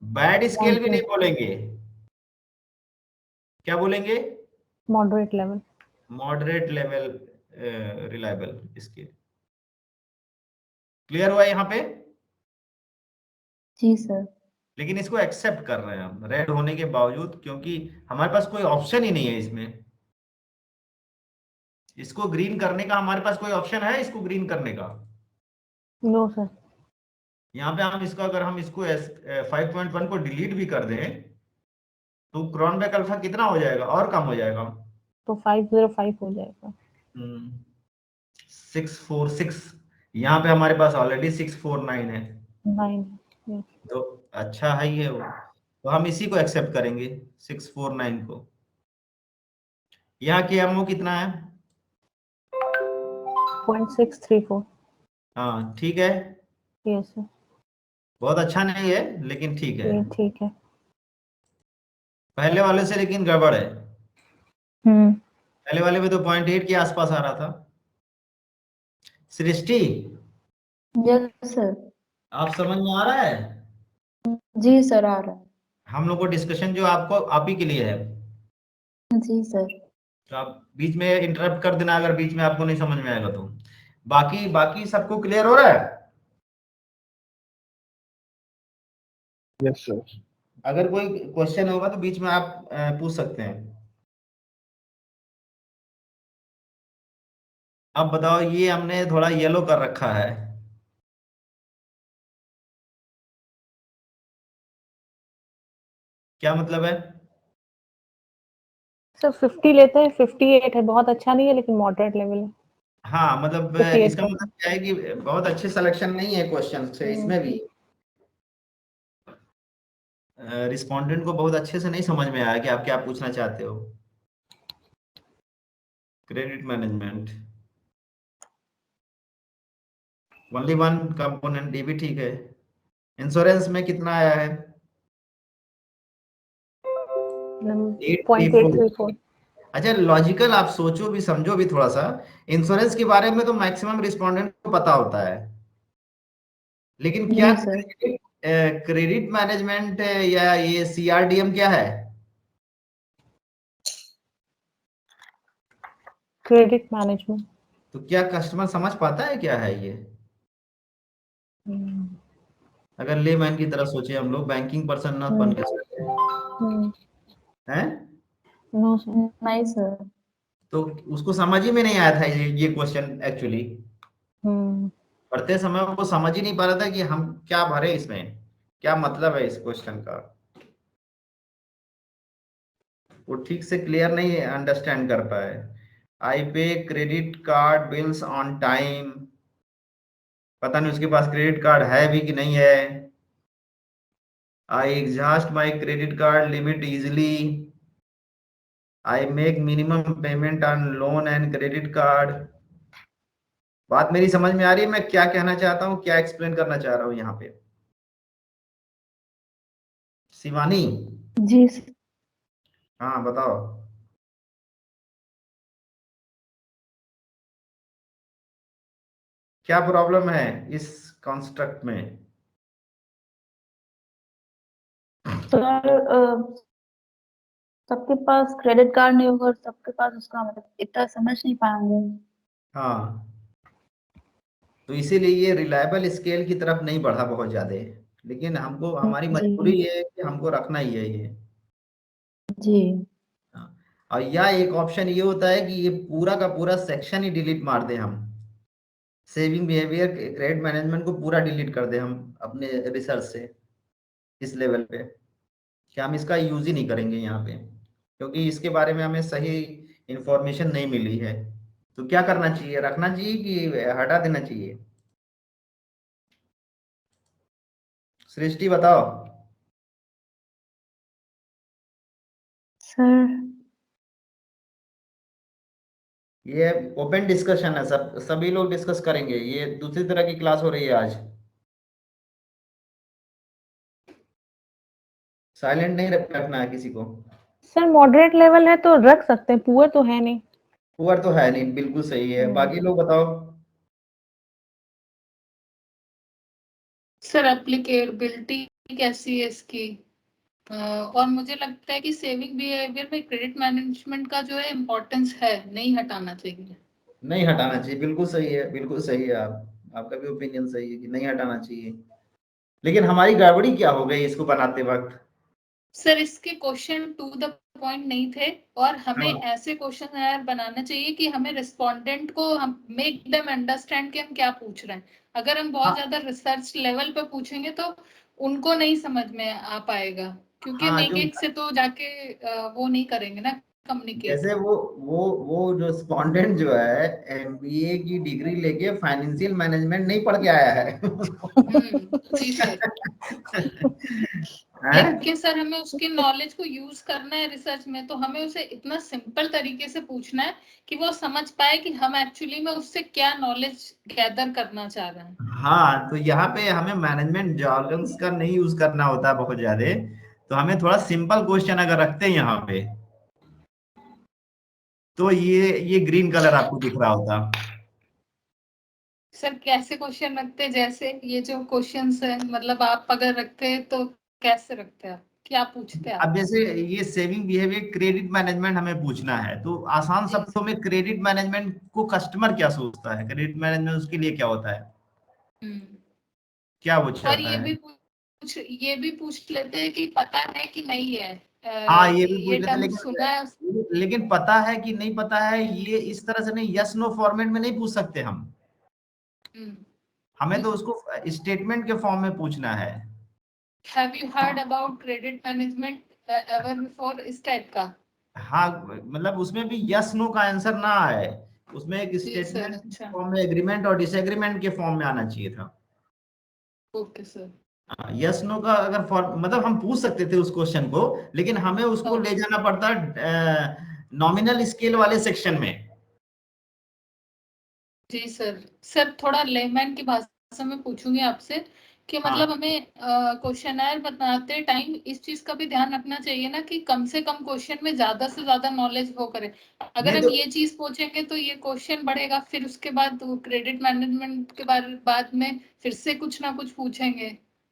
बैड स्केल भी नहीं बोलेंगे, क्या बोलेंगे? Moderate level. Moderate level reliable scale. Clear हुआ यहाँ पे? जी सर। लेकिन इसको एक्सेप्ट कर रहे हैं हम रेड होने के बावजूद, क्योंकि हमारे पास कोई ऑप्शन ही नहीं है इसमें। इसको ग्रीन करने का हमारे पास कोई ऑप्शन है, इसको ग्रीन करने का? No sir. यहाँ पे हम इसको, अगर हम इसको 5.1 को डिलीट भी कर दें, तो क्रॉनबेक अल्फा कितना हो जाएगा, और कम हो जाएगा, तो 505 हो जाएगा। 646। यहाँ पे हमारे पास ऑलरेडी 649 है, 9। तो अच्छा है ये वो। तो हम इसी को एक्सेप्ट करेंगे, 649 को। यहाँ के एमओ कितना है? 0.634। हाँ ठीक है। Yes sir. बहुत अच्छा नहीं है लेकिन ठीक है। ये ठीक है। पहले वाले से लेकिन गड़बड़ है। हम्म। पहले वाले में तो 0.8 के आसपास आ रहा था। सृष्टि, यस सर। आप समझ में आ रहा है? जी सर, आ रहा हम लोग को डिस्कशन जो आपको आप ही के लिए है। है। जी सर। तो आप बीच में इंटरप्ट कर देना अगर बीच में आपको नहीं समझ में आएगा तो। बाकी बाकी सबको क्लियर हो रहा है? Yes sir. अगर कोई क्वेश्चन होगा तो बीच में आप पूछ सकते हैं। अब बताओ, ये हमने थोड़ा येलो कर रखा है, क्या मतलब है? सर 50 लेते हैं, 58 है, बहुत अच्छा नहीं है लेकिन मॉडरेट लेवल है। हाँ मतलब 58 इसका पर। मतलब क्या है कि बहुत अच्छे सिलेक्शन नहीं है क्वेश्चन से इसमें भी। रिस्पोंडेंट को बहुत अच्छे से नहीं समझ में आया कि आप क्या पूछना चाहते हो। Credit management, only one component, ये भी ठीक है। इंश्योरेंस में कितना आया है? 834। 0.834। अच्छा लॉजिकल आप सोचो भी समझो भी थोड़ा सा। इंश्योरेंस के बारे में तो मैक्सिमम रिस्पोंडेंट को पता होता है, लेकिन क्या जी सर। क्रेडिट मैनेजमेंट या ये सीआरडीएम क्या है? Credit management. तो क्या कस्टमर समझ पाता है क्या है ये? अगर लेमैन की तरह सोचे हम लोग, बैंकिंग पर्सन ना बन के सोचे हैं, नो सर। नहीं सर। तो उसको समझ ही में नहीं आया था ये क्वेश्चन एक्चुअली। पढ़ते समय वो समझ ही नहीं पा रहा था कि हम क्या भरे इसमें, क्या मतलब है इस क्वेश्चन का। वो ठीक से क्लियर नहीं अंडरस्टैंड कर पाए। आई पे credit card bills on time, पता नहीं उसके पास क्रेडिट कार्ड है भी कि नहीं है। I exhaust my credit card limit easily, I make minimum payment on loan and credit card. बात मेरी समझ में आ रही है मैं क्या कहना चाहता हूँ, क्या एक्सप्लेन करना चाह रहा हूँ यहाँ पे? शिवानी, जी सर। हाँ बताओ। क्या प्रॉब्लम है इस कॉन्स्ट्रक्ट में? सर सबके पास क्रेडिट कार्ड नहीं होगा और सबके पास उसका मतलब इतना समझ नहीं पाएंगे। हाँ, तो इसीलिए ये रिलायबल स्केल की तरफ नहीं बढ़ा बहुत ज्यादा, लेकिन हमको हमारी जी। मजबूरी ये है कि हमको रखना ही है ये। जी। हाँ, और या एक ऑप्शन ये होता है कि ये पूरा का पूरा सेक्शन ही डिलीट मार दें हम, सेविंग बिहेवियर क्रेडिट मैनेजमेंट को पूरा डिलीट कर दें हम अपने रिसर्च से इस लेवल पे, कि हम इसका यूज ही नहीं करेंगे यहाँ पे, क्योंकि इसके बारे में हमें सही इंफॉर्मेशन नहीं मिली है। तो क्या करना चाहिए, रखना चाहिए कि हटा देना चाहिए? सृष्टि बताओ। सर ये ओपन डिस्कशन है, सभी लोग डिस्कस करेंगे, ये दूसरी तरह की क्लास हो रही है आज। साइलेंट नहीं रखना है किसी को। सर मॉडरेट लेवल है तो रख सकते हैं, पुअर तो है नहीं। पुअर तो है नहीं, बिल्कुल सही है। बाकी लोग बताओ। सर एप्लीकेबिलिटी कैसी है इसकी? और मुझे लगता है कि सेविंग बिहेवियर में क्रेडिट मैनेजमेंट का जो है इम्पोर्टेंस है, नहीं हटाना चाहिए। नहीं हटाना चाहिए, बिल्कुल सही है, बिल्कुल सही है। आपका भी ओपिनियन सही है कि नहीं हटाना चाहिए, लेकिन हमारी गड़बड़ी क्या हो गई इसको बनाते वक्त? सर इसके क्वेश्चन टू द पॉइंट नहीं थे, और हमें हाँ ऐसे क्वेश्चन यार बनाना चाहिए कि हमें रिस्पोंडेंट को हम मेक देम अंडरस्टैंड कि हम क्या पूछ रहे हैं। अगर हम बहुत हाँ ज्यादा रिसर्च लेवल पे पूछेंगे तो उनको नहीं समझ में आ पाएगा, क्योंकि हम हाँ, एक जो एक से तो जाके वो नहीं करेंगे ना कम्युनिकेट। जैसे वो जो रिस्पोंडेंट जो है एमबीए की डिग्री लेके फाइनेंशियल मैनेजमेंट नहीं पढ़ के आया है। जी सर। हैं? लेकिन सर हमें उसकी नॉलेज को यूज करना है रिसर्च में, तो हमें उसे इतना सिंपल तरीके से पूछना है कि वो समझ पाए कि हम एक्चुअली में उससे क्या नॉलेज गैदर करना चाह रहे हैं। हाँ, तो यहाँ पे हमें मैनेजमेंट jargons का नहीं यूज करना होता बहुत ज्यादा, तो हमें थोड़ा सिंपल क्वेश्चन अगर रखते हैं यहाँ पे, तो ये ग्रीन कलर आपको दिख रहा होता। सर कैसे क्वेश्चन रखते हैं, जैसे ये जो क्वेश्चंस है, मतलब आप अगर रखते हैं तो कैसे रखते हैं आप, क्या पूछते हैं आप? अब जैसे ये सेविंग बिहेवियर क्रेडिट मैनेजमेंट हमें पूछना है, तो आसान जी शब्दों में क्रेडिट मैनेजमेंट को कस्टमर क्या सोचता है, क्रेडिट मैनेजमेंट उसके लिए क्या होता है, हम्म। क्या वो और चाहता है। ये भी पूछ लेते हैं कि पता है कि नहीं है, हाँ, ये भी पूछ ये लेते हैं, टर्म सुना है। लेकिन पता है कि नहीं पता है, ये इस तरह से नहीं, यस नो फॉर्मेट में नहीं पूछ सकते हम। हमें तो उसको स्टेटमेंट के फॉर्म में पूछना है। Have you heard about credit management ever before, इस टाइप का। हाँ, मतलब उसमें भी यस नो का आंसर ना आए, उसमें एक जी सर, स्टेटमेंट अच्छा। फॉर्म में, एग्रीमेंट और डिसएग्रीमेंट के फॉर्म में आना चाहिए था। Okay sir. यस नो का अगर फॉर्म, मतलब हम पूछ सकते थे उस क्वेश्चन को, लेकिन हमें उसको ले जाना पड़ता नॉमिनल स्केल वाले सेक्शन में। जी सर। सर थोड़ा लेमैन की भाषा में पूछूंगी आपसे कि हाँ, मतलब हमें क्वेश्चनर बनाते टाइम इस चीज का भी ध्यान रखना चाहिए ना कि कम से कम क्वेश्चन में ज्यादा से ज्यादा नॉलेज हो करे। अगर नहीं हम तो ये चीज पूछेंगे तो ये क्वेश्चन बढ़ेगा, फिर उसके बाद क्रेडिट मैनेजमेंट के बाद में फिर से कुछ ना कुछ पूछेंगे,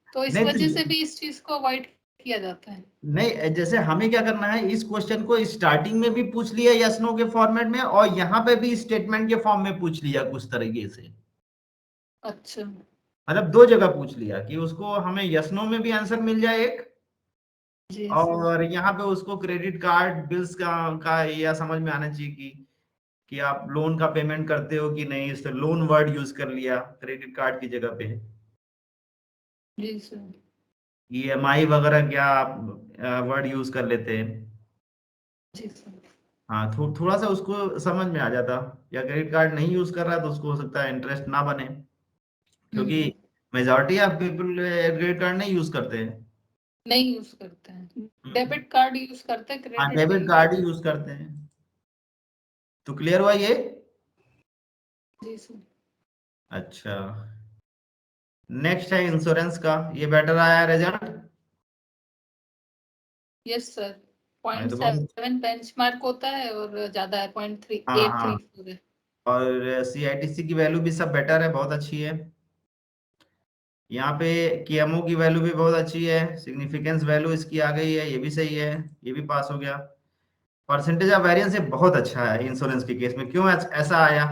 तो इस नहीं वजह से तो भी इस चीज को अवॉइड किया जाता है। नहीं, जैसे हमें क्या करना है, इस क्वेश्चन को स्टार्टिंग में भी पूछ लिया यस नो के फॉर्मेट में, और यहाँ पे भी स्टेटमेंट के फॉर्म में पूछ लिया कुछ तरीके से, अच्छा। मतलब दो जगह पूछ लिया कि उसको हमें यस नो में भी आंसर मिल जाए एक, जी सर। और यहाँ पे उसको क्रेडिट कार्ड बिल्स का यह समझ में आना चाहिए कि आप लोन का पेमेंट करते हो कि नहीं, इस लोन वर्ड यूज कर लिया क्रेडिट कार्ड की जगह पे, जी सर। ईएमआई वगैरह क्या आप वर्ड यूज कर लेते हैं। जी सर। हाँ, थोड़ा सा उसको समझ में आ जाता, या क्रेडिट कार्ड नहीं यूज कर रहा है तो उसको हो सकता है इंटरेस्ट ना बने, क्योंकि हम्म। Majority of people credit card नहीं यूज करते हैं। नहीं यूज करते हैं, डेबिट कार्ड यूज करते हैं, हाँ, क्रेडिट डेबिट नहीं यूज कार्ड ही करते। यूज करते हैं। तो क्लियर हुआ ये। जी सर। अच्छा, नेक्स्ट है इंश्योरेंस का, ये बेटर आया रिजल्ट। Yes sir. हाँ, पॉइंट तो बहुत, 7 बेंचमार्क होता है और ज्यादा है, 0.383 हाँ, पूरे। और सीआईटीसी की वैल्यू भी सब बेटर है, बहुत अच्छी है। यहाँ पे केएमओ की वैल्यू भी बहुत अच्छी है, सिग्निफिकेंस वैल्यू इसकी आ गई है, ये भी सही है, ये भी पास हो गया। परसेंटेज ऑफ वेरिएंस ये बहुत अच्छा है इंश्योरेंस के केस में, क्यों ऐसा आया।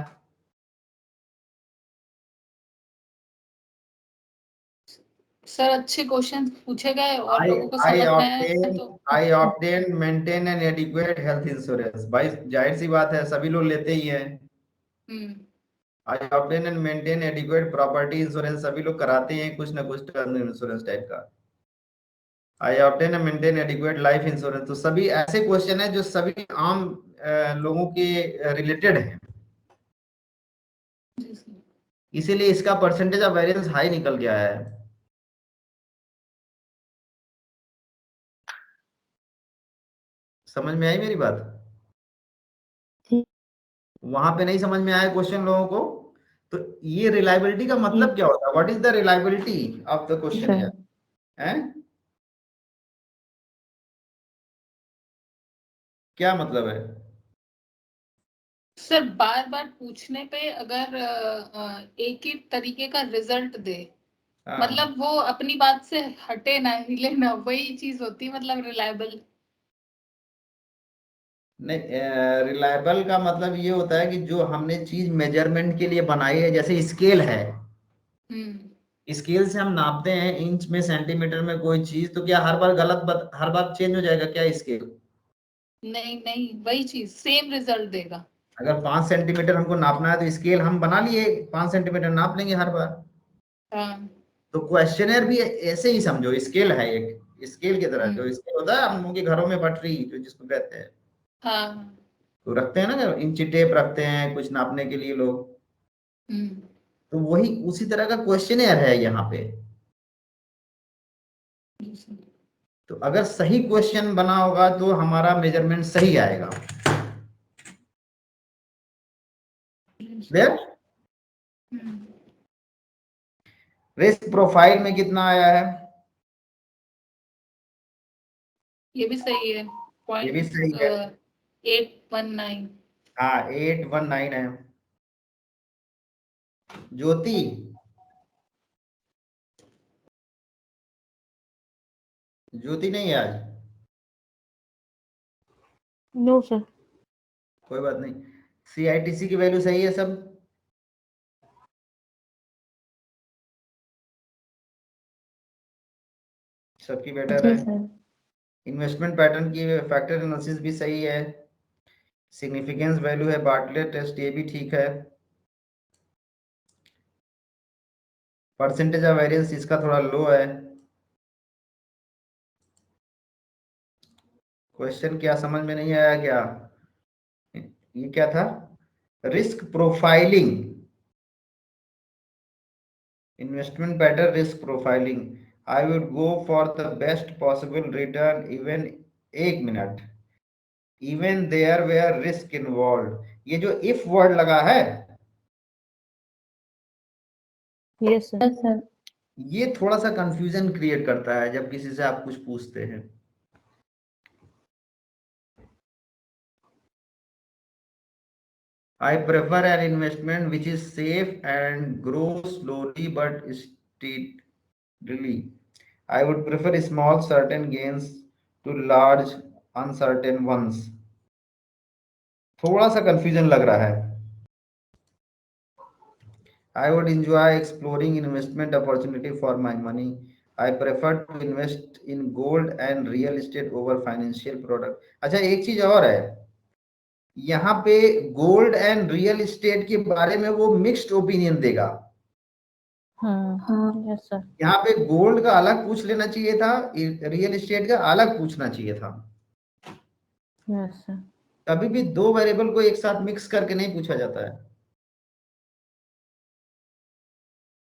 सर अच्छे क्वेश्चन पूछे गए और आई लोगों को आई समझ में आया ऑब्टेन तो। I obtain maintain an adequate health insurance, भाई जाहिर सी बात है, सभी लोग लेते ही हैं। Hmm. I obtain and maintain adequate property insurance, सभी लोग कराते हैं कुछ ना कुछ टर्म इंश्योरेंस टाइप का। I obtain and maintain adequate life insurance, तो सभी ऐसे क्वेश्चन है जो सभी आम लोगों के रिलेटेड है, जी सर। इसीलिए इसका परसेंटेज ऑफ वेरिएंस हाई निकल गया है। समझ में आई मेरी बात। वहां पे नहीं समझ में आया क्वेश्चन लोगों को, तो ये रिलायबिलिटी का मतलब क्या होता है, what is the reliability of the question है, क्या मतलब है। सर बार बार पूछने पे अगर एक ही तरीके का रिजल्ट दे, हाँ, मतलब वो अपनी बात से हटे ना, हिले ना, वही चीज होती है मतलब रिलायबल। नहीं, रिलायबल का मतलब ये होता है कि जो हमने चीज मेजरमेंट के लिए बनाई है, जैसे स्केल है, हम्म। स्केल से हम नापते हैं इंच में सेंटीमीटर में कोई चीज, तो क्या हर बार हर बार चेंज हो जाएगा क्या स्केल। नहीं नहीं, वही चीज सेम रिजल्ट देगा। अगर 5 सेंटीमीटर हमको नापना है तो स्केल हम बना लिए, 5 सेंटीमीटर नाप लेंगे हर बार। हाँ। तो क्वेश्चनर भी ऐसे ही समझो, स्केल है एक, स्केल की तरह, जो हम्म। स्केल होता है हम लोगों के घरों में पटरी जो जिसको कहते हैं, हाँ। तो रखते हैं ना, इंची टेप रखते हैं कुछ नापने के लिए लोग, हम्म। तो वही उसी तरह का क्वेश्चनर है यहाँ पे। जी सर। तो अगर सही क्वेश्चन बना होगा तो हमारा मेजरमेंट सही आएगा। जी सर। क्लियर। हम्म। रिस्क प्रोफाइल में कितना आया है? ये भी सही है, ये भी सही है। 819। हाँ 819 है। ज्योति, ज्योति नहीं है आज? No sir. कोई बात नहीं। CITC की वैल्यू सही है सब? सबकी बेटर जी है। सर। इन्वेस्टमेंट पैटर्न की फैक्टर एनालिसिस भी सही है। सिग्निफिकेंस वैल्यू है, बार्टलेट टेस्ट ये भी ठीक है। परसेंटेज ऑफ वेरिएंस इसका थोड़ा लो है। क्वेश्चन क्या समझ में नहीं आया क्या? ये क्या था? Risk profiling, investment pattern, risk profiling. I would go for the best possible return even, 1 minute, even there where risk involve. ये जो इफ वर्ड लगा है, यस सर। Yes sir. ये थोड़ा सा कंफ्यूजन क्रिएट करता है जब किसी से आप कुछ पूछते हैं। I prefer an investment which is safe and grows slowly but steadily. I would prefer small certain gains to large uncertain ones. थोड़ा सा कंफ्यूजन लग रहा है। I would enjoy exploring investment opportunity for my money. I prefer to invest in gold and real estate over financial product. अच्छा एक चीज और है, यहाँ पे गोल्ड एंड रियल एस्टेट के बारे में वो मिक्स्ड ओपिनियन देगा। हाँ। Yes sir. यहाँ पे गोल्ड का अलग पूछ लेना चाहिए था, रियल एस्टेट का अलग पूछना चाहिए था। Yes sir. कभी भी दो वेरिएबल को एक साथ मिक्स करके नहीं पूछा जाता है।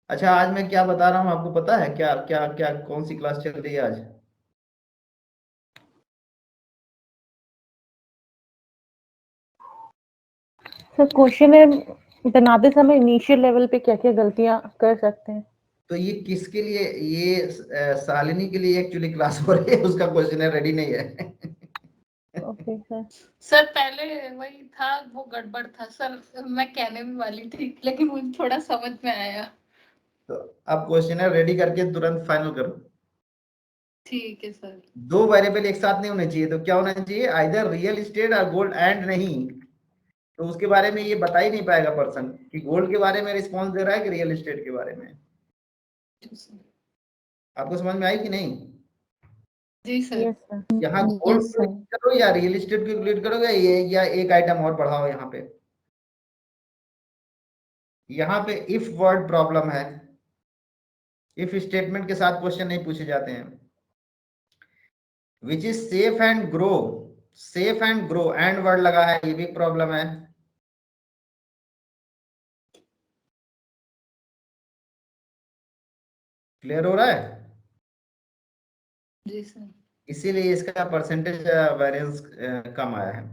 अच्छा आज मैं क्या बता रहा हूँ आपको पता है क्या? क्या क्या कौन सी क्लास चल रही है आज? सर क्वेश्चन बनाते समय इनिशियल लेवल पे क्या क्या गलतियां कर सकते हैं? तो ये किसके लिए? ये शालिनी के लिए एक्चुअली क्लास हो रही है, उसका क्वेश्चन रेडी नहीं है। Okay sir. सर पहले वही था, वो गड़बड़ था सर, मैं कहने भी वाली थी लेकिन मुझे थोड़ा समझ में आया। तो अब क्वेश्चन रेडी करके तुरंत फाइनल करो। ठीक है सर। दो वेरिएबल एक साथ नहीं होने चाहिए, तो क्या होना चाहिए? आइदर रियल एस्टेट और गोल्ड, एंड नहीं तो उसके बारे में ये बता ही नहीं पाएगा पर्सन कि गोल्ड के बारे में रिस्पॉन्स दे रहा है कि रियल एस्टेट के बारे में। आपको समझ में आई कि नहीं? जी सर। Yes sir. यहाँ गोल्ड को करो या रियल एस्टेट को इंक्लूड करोगे, ये या एक आइटम और बढ़ाओ। यहाँ पे इफ वर्ड प्रॉब्लम है, इफ स्टेटमेंट के साथ क्वेश्चन नहीं पूछे जाते हैं। Which is safe and grow, safe and grow and word लगा है, ये भी प्रॉब्लम है। क्लियर हो रहा है? जी सर। इसीलिए इसका परसेंटेज वेरिएंस कम आया है।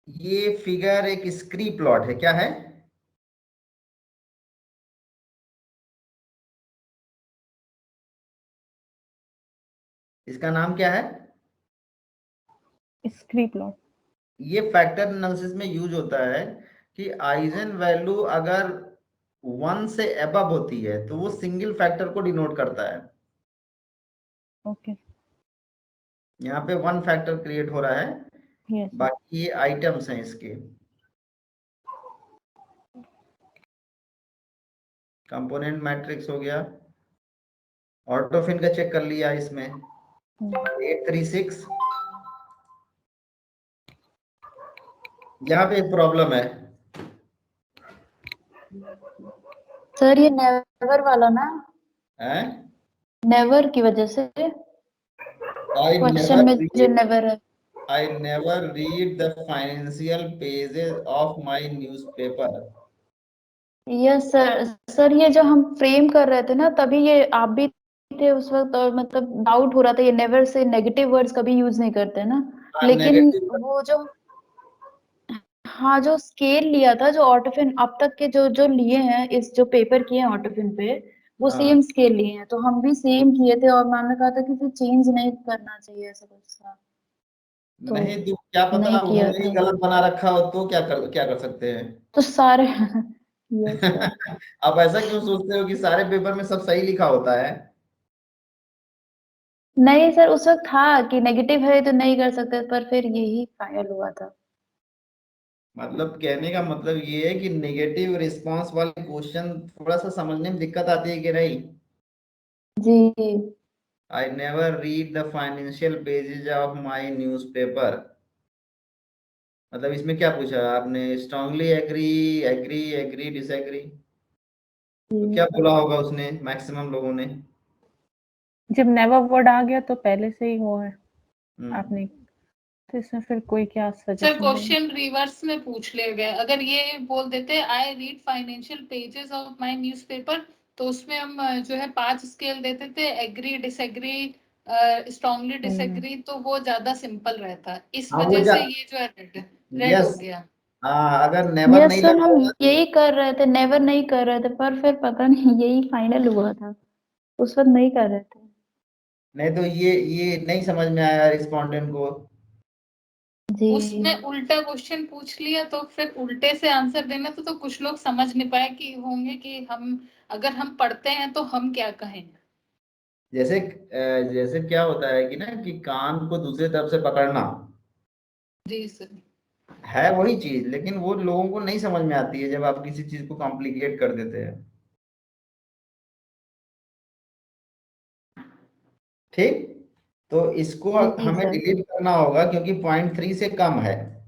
ये फिगर एक स्क्री प्लॉट है, क्या है? इसका नाम क्या है? स्क्री प्लॉट। ये फैक्टर एनालिसिस में यूज होता है कि आइजन वैल्यू अगर 1 से अबव होती है तो वो सिंगल फैक्टर को डिनोट करता है। ओके। यहाँ पे 1 फैक्टर क्रिएट हो रहा है, यस। बाकी ये आइटम्स हैं इसके। कंपोनेंट मैट्रिक्स हो गया, ऑटोफिन का चेक कर लिया इसमें 836। यहाँ पे एक प्रॉब्लम है सर ये नेवर वाला ना, हैं? नेवर की वजह से I क्वेश्चन में जो never नेवर है। I never read the financial pages of my newspaper. Yes sir. Sir ये जो हम फ्रेम कर रहे थे ना, तभी ये आप भी थे उस वक्त, और मतलब डाउट हो रहा था, ये नेवर से नेगेटिव वर्ड्स कभी यूज नहीं करते ना, लेकिन नेगेटिव वो जो, हाँ, जो स्केल लिया था, जो ऑटोफिन अब तक के जो जो लिए हैं, इस जो पेपर किए हैं ऑटोफिन पे, वो सेम स्केल लिए हैं, तो हम भी सेम किए थे, और मैंने कहा था कि फिर चेंज नहीं करना चाहिए ऐसा कुछ था, तो नहीं तो क्या पता नहीं किया उन्होंने ही था, गलत बना रखा हो तो क्या कर सकते हैं। तो सारे यस सर। आप ऐसा क्यों सोचते हो कि सारे पेपर में सब सही लिखा होता है। नहीं सर, उस वक्त था कि नेगेटिव है तो नहीं कर सकते, पर फिर यही फाइनल हुआ था। मतलब कहने का मतलब ये है कि नेगेटिव रिस्पांस वाले क्वेश्चन थोड़ा सा समझने में दिक्कत आती है कि नहीं। जी। I never read the financial pages of my newspaper. मतलब इसमें क्या पूछा आपने, strongly agree, agree, agree, disagree, तो क्या बोला होगा उसने मैक्सिमम लोगों ने। जब नेवर वर्ड आ गया तो पहले से ही वो है हम्म। आपने, तो इसमें फिर कोई क्या सर सजेशन देंगे। क्वेश्चन रिवर्स में पूछ ले गए, अगर ये बोल देते I read financial pages of my newspaper, तो उसमें हम जो है 5 स्केल देते थे, एग्री, डिसएग्री, स्ट्रांगली डिसएग्री, तो वो ज्यादा सिंपल रहता, इस हाँ वो वजह जा से ये जो है रेड हो यस। गया। हाँ अगर नेवर यस नहीं सर, लगा हम होगा। यही कर रहे थे, नेवर नहीं कर रहे थे, पर फिर पता नहीं यही फाइनल हुआ था, उस वक्त नहीं कर रहे थे। नहीं तो ये नहीं समझ में आया रिस्पोंडेंट को। जी। उसमें उल्टा क्वेश्चन पूछ लिया, तो फिर उल्टे से आंसर देना, तो कुछ लोग समझ नहीं पाए कि होंगे कि हम, अगर हम पढ़ते हैं तो हम क्या कहें। जैसे क्या होता है कि ना कि कान को दूसरी तरफ से पकड़ना जी सर। है वही चीज, लेकिन वो लोगों को नहीं समझ में आती है जब आप किसी चीज को कॉम्प्लिकेट कर देते हैं। ठीक। तो इसको जी हमें सर। डिलीट करना होगा क्योंकि 0.3 से कम है,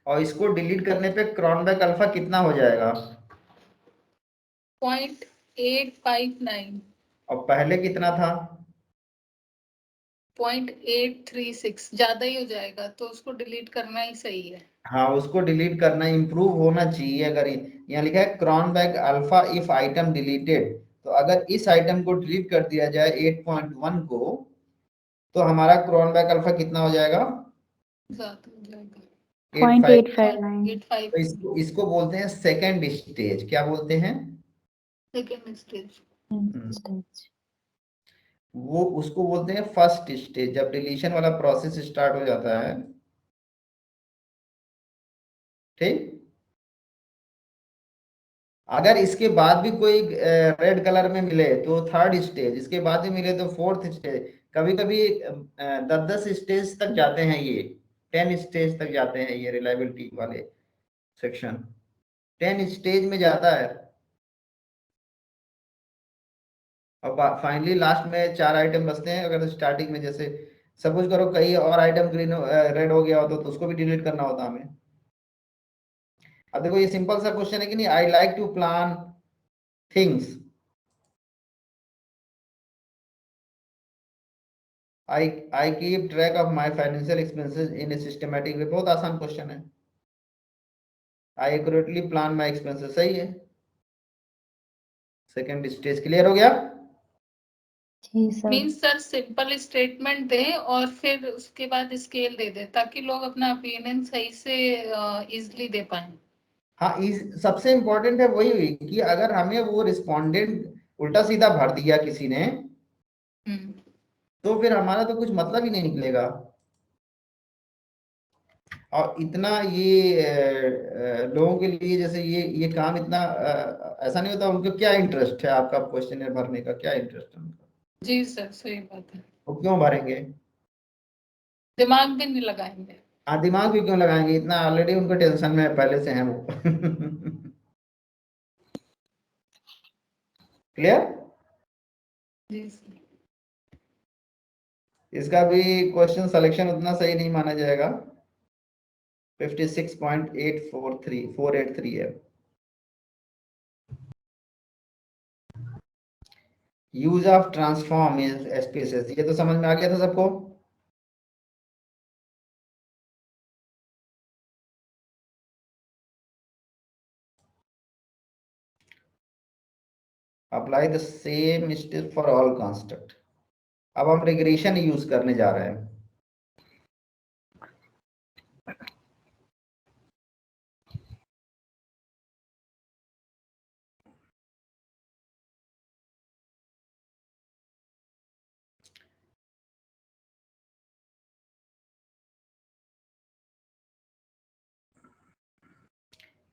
और इसको डिलीट करने पे क्रॉनबैक अल्फा कितना हो जाएगा। 0.859। और पहले कितना था। 0.836 ज्यादा ही हो जाएगा, तो उसको डिलीट करना ही सही है। हाँ उसको डिलीट करना, इंप्रूव होना चाहिए। अगर यहाँ लिखा है Cronbach alpha if item deleted, तो अगर इस आइटम को डिलीट कर दिया जाए 8.1 को, तो हमारा क्रॉनबैक अल्फा कितना हो जाएगा। ज्यादा हो जाएगा। 85। 0.859। 85। तो इसको बोलते हैं सेकेंड स्टेज। क्या बोलते हैं। Second stage. हम्म, वो उसको बोलते हैं फर्स्ट स्टेज, जब डिलीशन वाला प्रोसेस स्टार्ट हो जाता है। ठीक। अगर इसके बाद भी कोई रेड कलर में मिले तो थर्ड स्टेज, इसके बाद भी मिले तो फोर्थ स्टेज, कभी कभी 10-10 स्टेज तक जाते हैं ये, 10 स्टेज तक जाते हैं ये रिलायबिलिटी वाले सेक्शन, 10 स्टेज में जाता है। और फाइनली लास्ट में 4 आइटम बचते हैं। अगर स्टार्टिंग में जैसे सपोज करो कई और आइटम ग्रीन रेड हो गया हो तो उसको भी डिलीट करना होता हमें। अब देखो ये सिंपल सा क्वेश्चन है कि नहीं, I like to plan things, I keep track of my financial expenses in a systematic way. बहुत आसान क्वेश्चन है। I accurately plan my expenses, सही है। सेकंड स्टेज क्लियर हो गया। जी sir. Means sir simple statement दे और फिर उसके बाद स्केल दे दे, ताकि लोग अपना ओपिनियन सही से इजिली दे पाए। हाँ सबसे इंपॉर्टेंट है वही हुई कि अगर हमें वो रिस्पोंडेंट उल्टा सीधा भर दिया किसी ने, हम्म। तो फिर हमारा तो कुछ मतलब ही नहीं निकलेगा। और इतना ये लोगों के लिए जैसे ये काम इतना ऐसा नहीं होता। उनको क्या इंटरेस्ट है आपका क्वेश्चन भरने का, क्या इंटरेस्ट है उनका। जी सर, सही बात है। वो क्यों भरेंगे। दिमाग भी नहीं लगाएंगे। हाँ दिमाग भी क्यों लगाएंगे, इतना ऑलरेडी उनको टेंशन में पहले से है वो। क्लियर। जी सर। इसका भी क्वेश्चन सिलेक्शन उतना सही नहीं माना जाएगा। 56.843 है। Use of transform in spaces, ये तो समझ में आ गया था सबको। Apply the same step for all construct. अब हम रिग्रेशन यूज करने जा रहे हैं।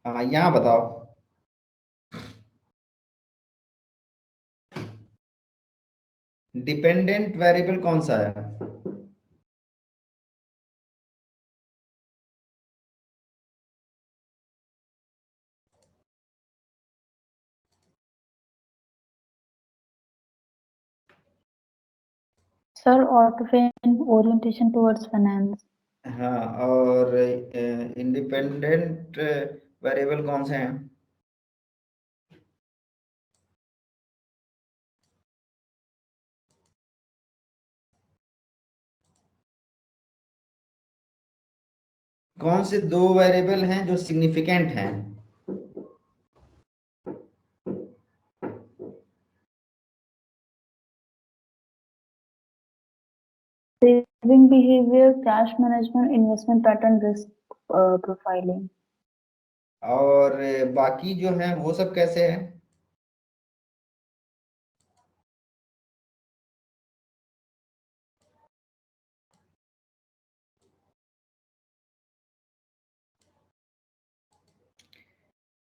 हाँ, यहाँ बताओ डिपेंडेंट वेरिएबल कौन सा है? सर ऑटोफिन ओरिएंटेशन टुवर्ड्स फाइनेंस। हाँ, और इंडिपेंडेंट वेरिएबल कौन से हैं? कौन से दो वेरिएबल हैं जो सिग्निफिकेंट हैं? Saving behaviour, cash management, investment pattern, risk profiling. और बाकी जो हैं वो सब कैसे हैं?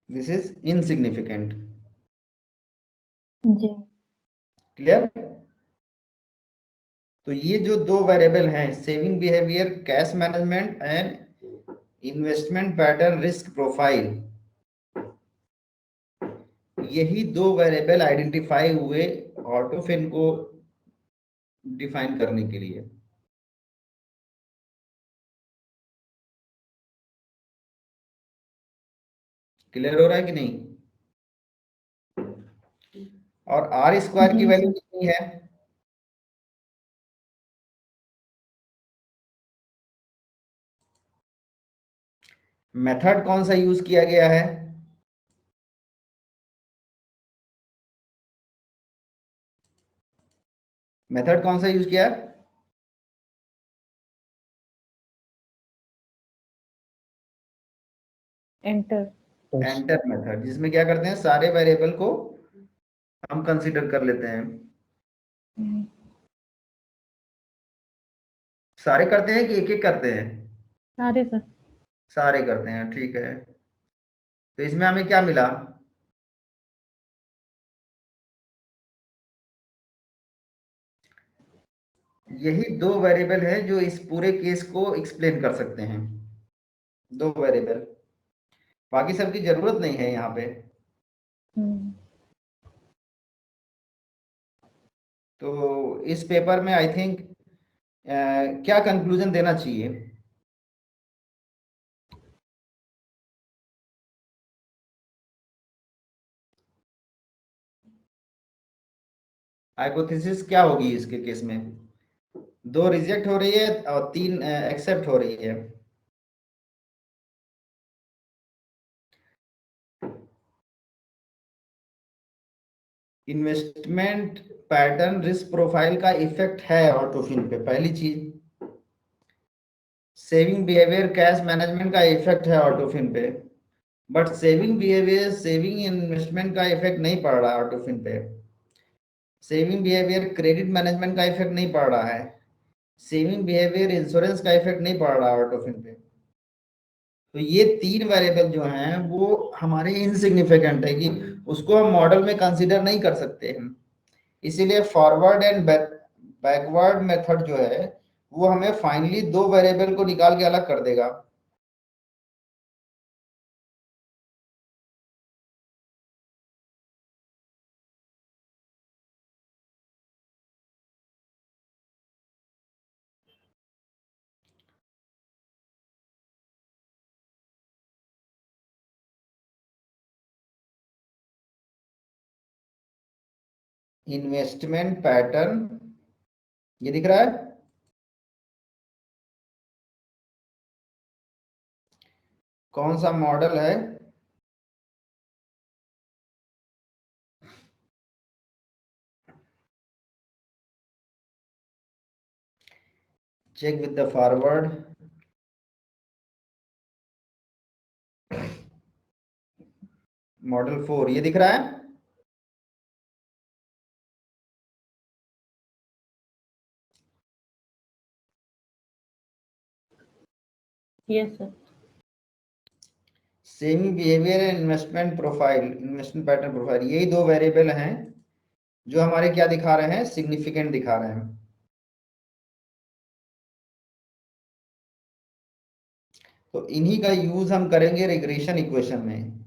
This is insignificant. जी। क्लियर? तो ये जो दो वेरिएबल हैं, saving behaviour cash management and investment pattern risk profile, यही दो वेरिएबल आइडेंटिफाई हुए ऑटोफिन को डिफाइन करने के लिए। क्लियर हो रहा है कि नहीं? और आर स्क्वायर की जी वैल्यू सर। कितनी है? मेथड कौन सा यूज किया गया है? मेथड कौन सा यूज किया है? एंटर। एंटर मेथड, जिसमें क्या करते हैं, सारे वेरिएबल को हम कंसीडर कर लेते हैं। सारे करते हैं कि एक एक करते हैं? सारे सर। सारे करते हैं, ठीक है। तो इसमें हमें क्या मिला? यही दो वेरिएबल है जो इस पूरे केस को एक्सप्लेन कर सकते हैं। दो वेरिएबल, बाकी सबकी जरूरत नहीं है यहाँ पे। तो इस पेपर में आई थिंक क्या कंक्लूजन देना चाहिए? हाइपोथेसिस क्या होगी इसके केस में? दो रिजेक्ट हो रही है और तीन एक्सेप्ट हो रही है। इन्वेस्टमेंट पैटर्न रिस्क प्रोफाइल का इफेक्ट है ऑटोफिन पे, पहली चीज। सेविंग बिहेवियर कैश मैनेजमेंट का इफेक्ट है ऑटोफिन पे, but saving behaviour saving investment का इफेक्ट नहीं पड़ रहा है ऑटोफिन पे। सेविंग बिहेवियर क्रेडिट मैनेजमेंट का इफेक्ट नहीं पड़ रहा है। सेविंग बिहेवियर इंश्योरेंस का इफेक्ट नहीं पड़ रहा है ऑटोफिन पे। तो ये तीन वेरिएबल जो हैं वो हमारे इनसिग्निफिकेंट है कि उसको हम मॉडल में कंसीडर नहीं कर सकते हम। इसीलिए फॉरवर्ड एंड बैकवर्ड मेथड जो है वो हमें फाइनली दो वेरिएबल को निकाल के अलग कर देगा। इन्वेस्टमेंट पैटर्न ये दिख रहा है, कौन सा मॉडल है? Check with the forward. Model 4 ये दिख रहा है। Yes sir. Saving behaviour and investment profile, investment pattern profile, यही दो वेरिएबल हैं जो हमारे क्या दिखा रहे हैं, सिग्निफिकेंट दिखा रहे हैं। तो इन्हीं का यूज हम करेंगे रिग्रेशन इक्वेशन में।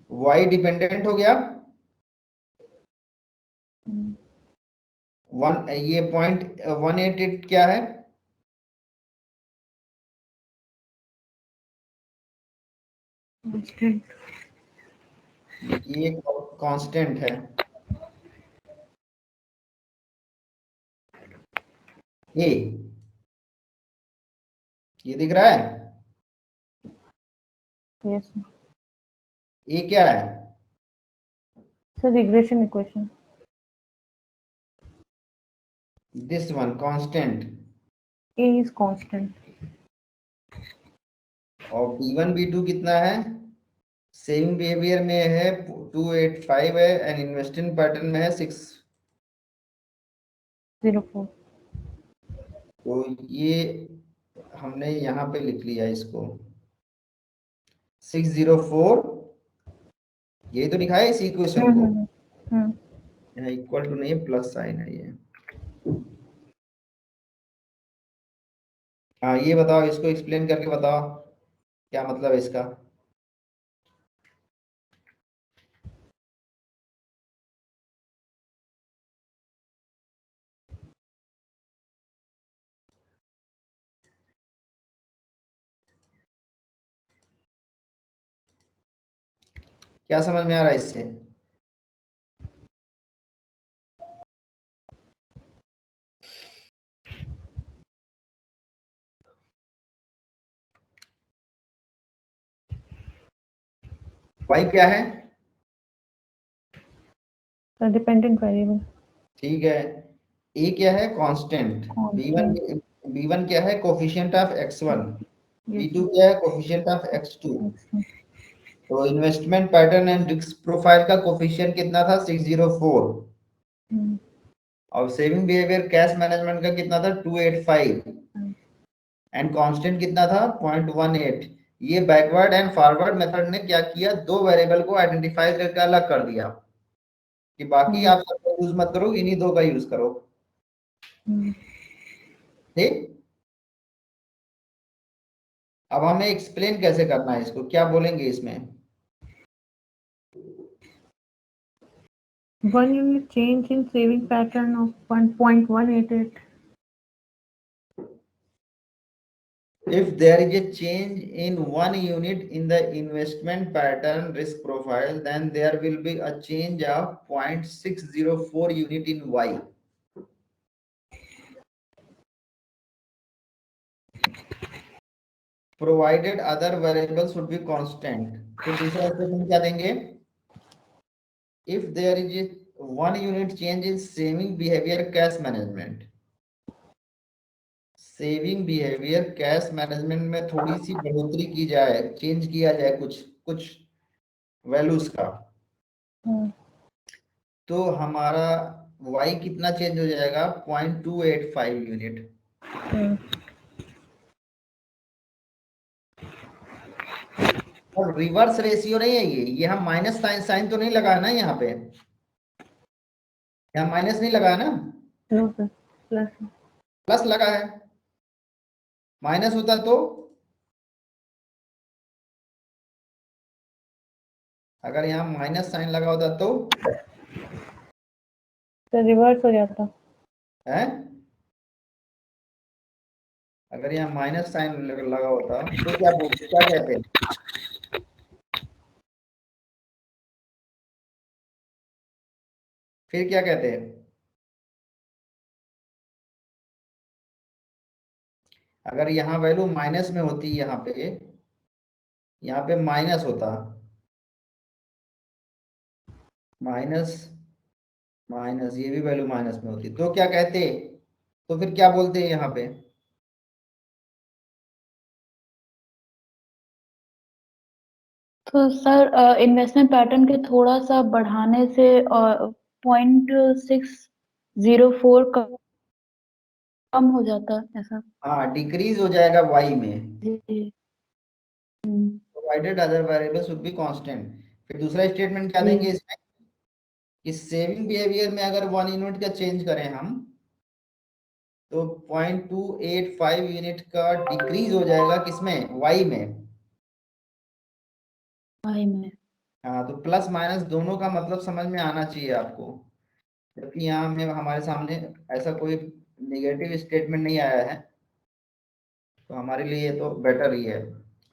y डिपेंडेंट हो गया, वन ये 0.188 क्या है, ये कांस्टेंट है। ये दिख रहा है, यस ये क्या है, sir. Regression equation. This one constant, A is constant. और B1 B2 कितना है, सेविंग बिहेवियर में है 285 है, एंड इन्वेस्टिंग पैटर्न में है 604। तो ये हमने यहाँ पे लिख लिया इसको 604, ये तो लिखा है इसी इक्वेशन को। यहाँ इक्वल टू नहीं, प्लस साइन है ये। हाँ ये बताओ, इसको एक्सप्लेन करके बताओ क्या मतलब है इसका। क्या समझ में आ रहा है इससे? y क्या है? Sir dependent variable. ठीक है। ए क्या है? कांस्टेंट। b1 क्या है? Coefficient of x1। b2 क्या है? Coefficient of x2। तो investment pattern and risk profile का कोफिशिएंट कितना था? 604। और सेविंग बिहेवियर कैश मैनेजमेंट का कितना था? 285। एंड कांस्टेंट कितना था? 0.18। ये बैकवर्ड एंड फॉरवर्ड मेथड ने क्या किया, दो वेरिएबल को आइडेंटिफाई करके अलग कर दिया कि बाकी आप सबका यूज मत करो, इन्हीं दो का यूज करो। ठीक, अब हमें एक्सप्लेन कैसे करना है इसको, क्या बोलेंगे इसमें? 1 unit change in saving pattern of 1.188. If there is a change in 1 unit in the investment pattern risk profile, then there will be a change of 0.604 unit in Y. Provided other variables would be constant. तो दूसरा एक्सप्रेशन क्या देंगे? If there is a 1 unit change in saving behavior cash management, saving behaviour cash management में थोड़ी सी बढ़ोतरी की जाए, चेंज किया जाए कुछ कुछ वैल्यूज का, तो हमारा y कितना चेंज हो जाएगा? 0.285 यूनिट। और रिवर्स रेशियो नहीं है ये हम माइनस साइन साइन तो नहीं लगा ना यहाँ पे, यहाँ माइनस नहीं लगा ना, प्लस लगा है। माइनस होता तो, अगर यहाँ माइनस साइन लगा होता तो रिवर्स हो जाता है, अगर यहाँ माइनस साइन लगा होता तो क्या कहते हैं? फिर क्या कहते हैं? अगर यहाँ वैल्यू माइनस में होती, यहाँ पे माइनस होता, माइनस माइनस, ये भी वैल्यू माइनस में होती, तो क्या कहते? तो फिर क्या बोलते हैं यहाँ पे? तो सर इन्वेस्टमेंट पैटर्न के थोड़ा सा बढ़ाने से 0.604 कम हो जाता है ऐसा। हाँ, डिक्रीज हो जाएगा वाई में, जी। Provided other variables would be constant. फिर दूसरा स्टेटमेंट क्या देंगे जी इसमें कि सेविंग बिहेवियर में अगर 1 यूनिट का चेंज करें हम, तो 0.285 यूनिट का डिक्रीज हो जाएगा किसमें? वाई में। भाई में। हाँ, तो प्लस माइनस दोनों का मतलब समझ में आना चाहिए आपको, जबकि यहाँ में हमारे सामने ऐसा कोई नेगेटिव स्टेटमेंट नहीं आया है, तो हमारे लिए ये तो बेटर ही है।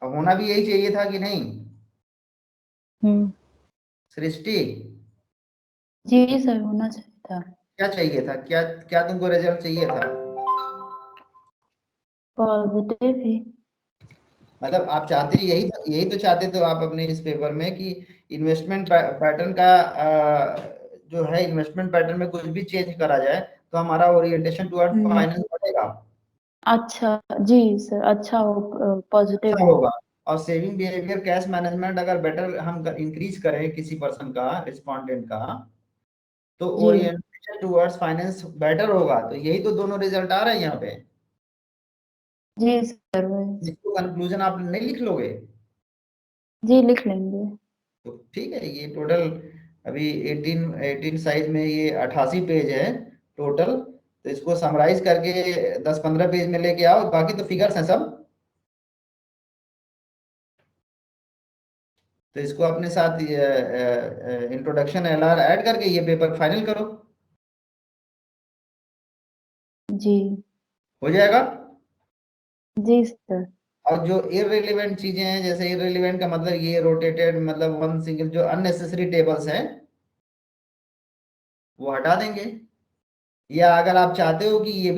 अब होना भी यही चाहिए था कि नहीं हम्म। सृष्टि? जी सर होना चाहिए था। क्या चाहिए था, क्या क्या तुमको रिजल्ट चाहिए था? पॉजिटिव ही। मतलब आप चाहते यही तो चाहते थे आप अपने इस पेपर में कि इन्वेस्टमेंट पैटर्न का जो है, इन्वेस्टमेंट पैटर्न में कुछ भी चेंज करा जाए तो हमारा ओरिएंटेशन टुवर्ड फाइनेंस बढ़ेगा, अच्छा जी सर, अच्छा हो, पॉजिटिव अच्छा हो। होगा। और सेविंग बिहेवियर, कैश मैनेजमेंट अगर बेटर हम इंक्रीज करें किसी पर्सन का, रिस्पोंडेंट का, तो जी ओरिएंटेशन टुवर्ड्स फाइनेंस बेटर होगा। तो यही तो दोनों रिजल्ट आ रहे हैं यहाँ पे। जी सर वही। इसको कंक्लूजन आप नहीं लिख लोगे? जी लिख लेंगे। तो ठीक है, ये टोटल अभी 18 साइज में ये 88 पेज है टोटल। तो इसको समराइज करके 10-15 पेज में लेके आओ, बाकी तो फिगर्स हैं सब। तो इसको अपने साथ इंट्रोडक्शन एलआर ऐड करके ये पेपर फाइनल करो, जी हो जाएगा। जी सर। और जो इररिलेवेंट चीजें हैं, जैसे इररिलेवेंट का मतलब ये रोटेटेड, मतलब वन सिंगल, जो अननेसेसरी टेबल्स हैं वो हटा देंगे। या अगर आप चाहते हो कि ये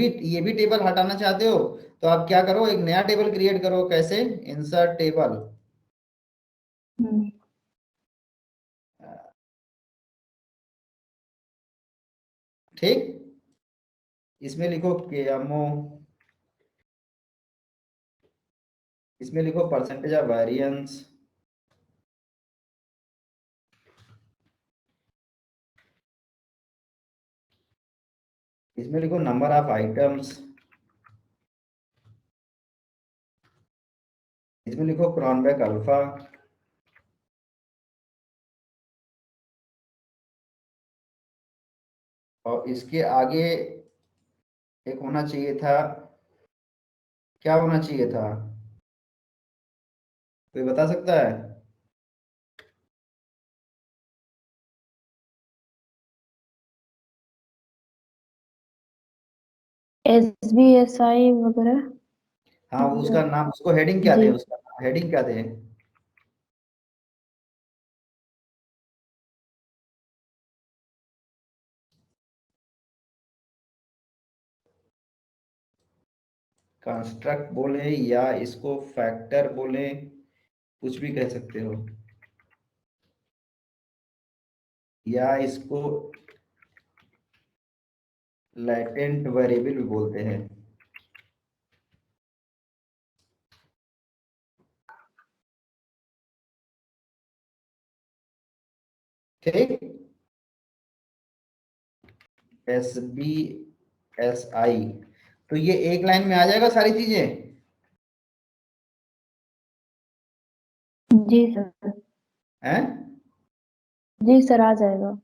भी टेबल हटाना चाहते हो, तो आप क्या करो, एक नया टेबल क्रिएट करो। कैसे? Insert table. हम्म। ठीक, इसमें लिखो केएमओ, इसमें लिखो परसेंटेज ऑफ वेरिएंस, इसमें लिखो नंबर ऑफ आइटम्स, इसमें लिखो क्रॉनबेक अल्फा, और इसके आगे एक होना चाहिए था, क्या होना चाहिए था, कोई बता सकता है? SBSI वगैरह। हाँ, वो उसका नाम, उसको हेडिंग क्या जी दे, उसका हेडिंग क्या दे? कंस्ट्रक्ट बोले या इसको फैक्टर बोले, कुछ भी कह सकते हो, या इसको लैटेंट वेरिएबल भी बोलते हैं। ठीक, SBSI, तो ये एक लाइन में आ जाएगा सारी चीजें। जी सर। हैं? जी सर आ जाएगा।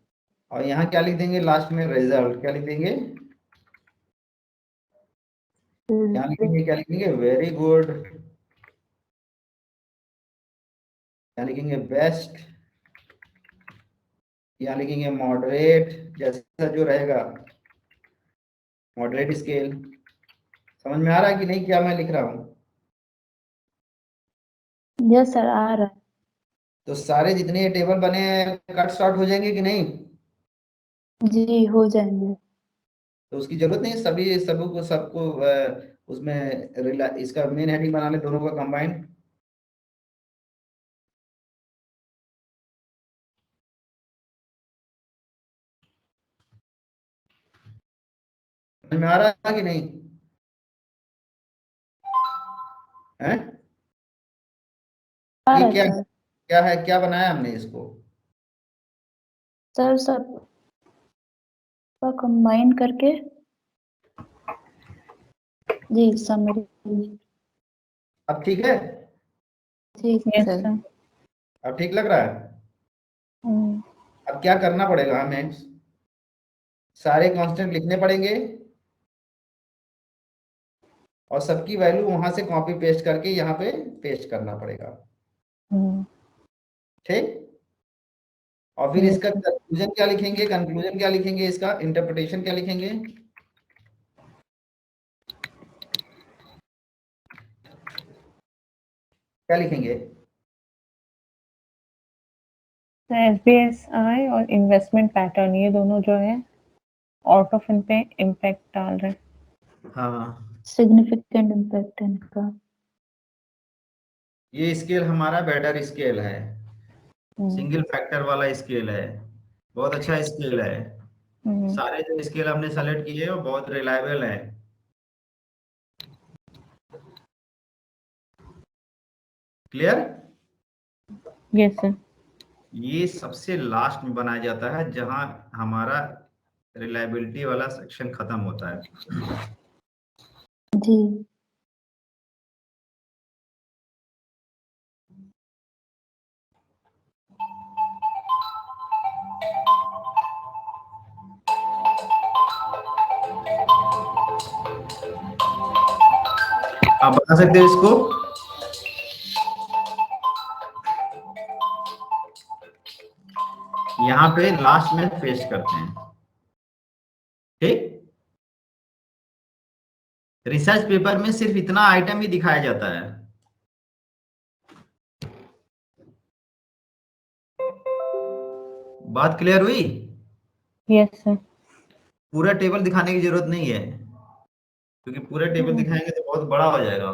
और यहाँ क्या लिख देंगे लास्ट में? रिजल्ट क्या लिख देंगे? यहाँ लिखेंगे, क्या लिखेंगे? वेरी गुड, यहाँ लिखेंगे बेस्ट, यहाँ लिखेंगे मॉडरेट, जैसा जो रहेगा मॉडरेट स्केल। समझ में आ रहा है कि नहीं क्या मैं लिख रहा हूँ? यस सर आ रहा है। तो सारे जितने ये टेबल बने हैं कट शॉर्ट हो जाएंगे कि नहीं? जी हो जाएंगे। तो उसकी जरूरत नहीं है, सभी सबको सबको उसमें इसका मेन हेडिंग बना ले, दोनों का कंबाइंड। समझ में आ रहा है कि नहीं है? ये क्या सर क्या है, क्या बनाया हमने इसको? सर सब कंबाइन करके जी समरी। अब ठीक है? ठीक यस सर। सर। अब ठीक लग रहा है? अब क्या करना पड़ेगा हमें? सारे कांस्टेंट लिखने पड़ेंगे और सबकी वैल्यू वहां से कॉपी पेस्ट करके यहाँ पे पेस्ट करना पड़ेगा। ठीक। और फिर Yes, इसका कंक्लूजन क्या लिखेंगे? कंक्लूजन क्या लिखेंगे? इसका इंटरप्रिटेशन क्या लिखेंगे? क्या लिखेंगे? SBSI और इन्वेस्टमेंट पैटर्न ये दोनों जो है ऑटोफिन पे इम्पैक्ट डाल रहे हैं। हाँ, सिग्निफिकेंट इम्पैक्ट इनका। ये स्केल हमारा बेटर स्केल है, सिंगल फैक्टर वाला स्केल है, बहुत अच्छा स्केल है। सारे जो स्केल हमने सेलेक्ट किए वो बहुत रिलायबल है। क्लियर? Yes sir. ये सबसे लास्ट में बनाया जाता है जहां हमारा रिलायबिलिटी वाला सेक्शन खत्म होता है। जी आप बता सकते हो इसको? यहाँ पे लास्ट में पेस्ट करते हैं। ठीक। रिसर्च पेपर में सिर्फ इतना आइटम ही दिखाया जाता है। बात क्लियर हुई? Yes sir. पूरा टेबल दिखाने की जरूरत नहीं है, क्योंकि पूरा टेबल दिखाएंगे तो बहुत बड़ा हो जाएगा।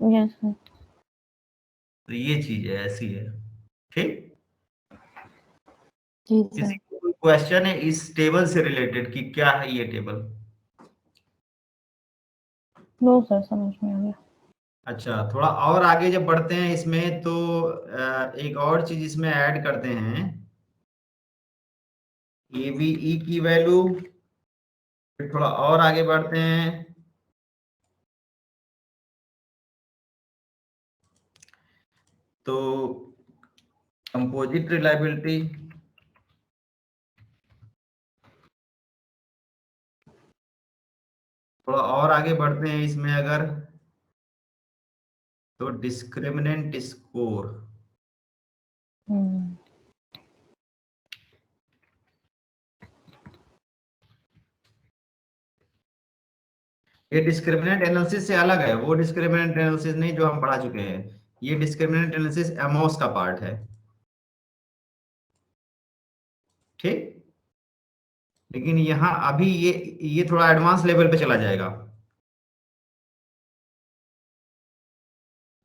Yes sir. तो ये चीज है, ऐसी है। ठीक। जी किसी सर। को कोई क्वेश्चन है इस टेबल से रिलेटेड कि क्या है ये टेबल? नो सर, समझ में आ गया। अच्छा, थोड़ा और आगे जब बढ़ते हैं इसमें तो एक और चीज इसमें ऐड करते हैं, ABE की वैल्यू। फिर थोड़ा और आगे बढ़ते हैं तो कंपोजिट रिलायबिलिटी। थोड़ा और आगे बढ़ते हैं इसमें अगर तो डिस्क्रिमिनेंट स्कोर। ये डिस्क्रिमिनेंट एनालिसिस से अलग है, वो डिस्क्रिमिनेंट एनालिसिस नहीं जो हम पढ़ा चुके हैं। ये डिस्क्रिमिनेंट एनालिसिस एमओएस का पार्ट है। ठीक। लेकिन यहाँ अभी ये थोड़ा एडवांस लेवल पे चला जाएगा।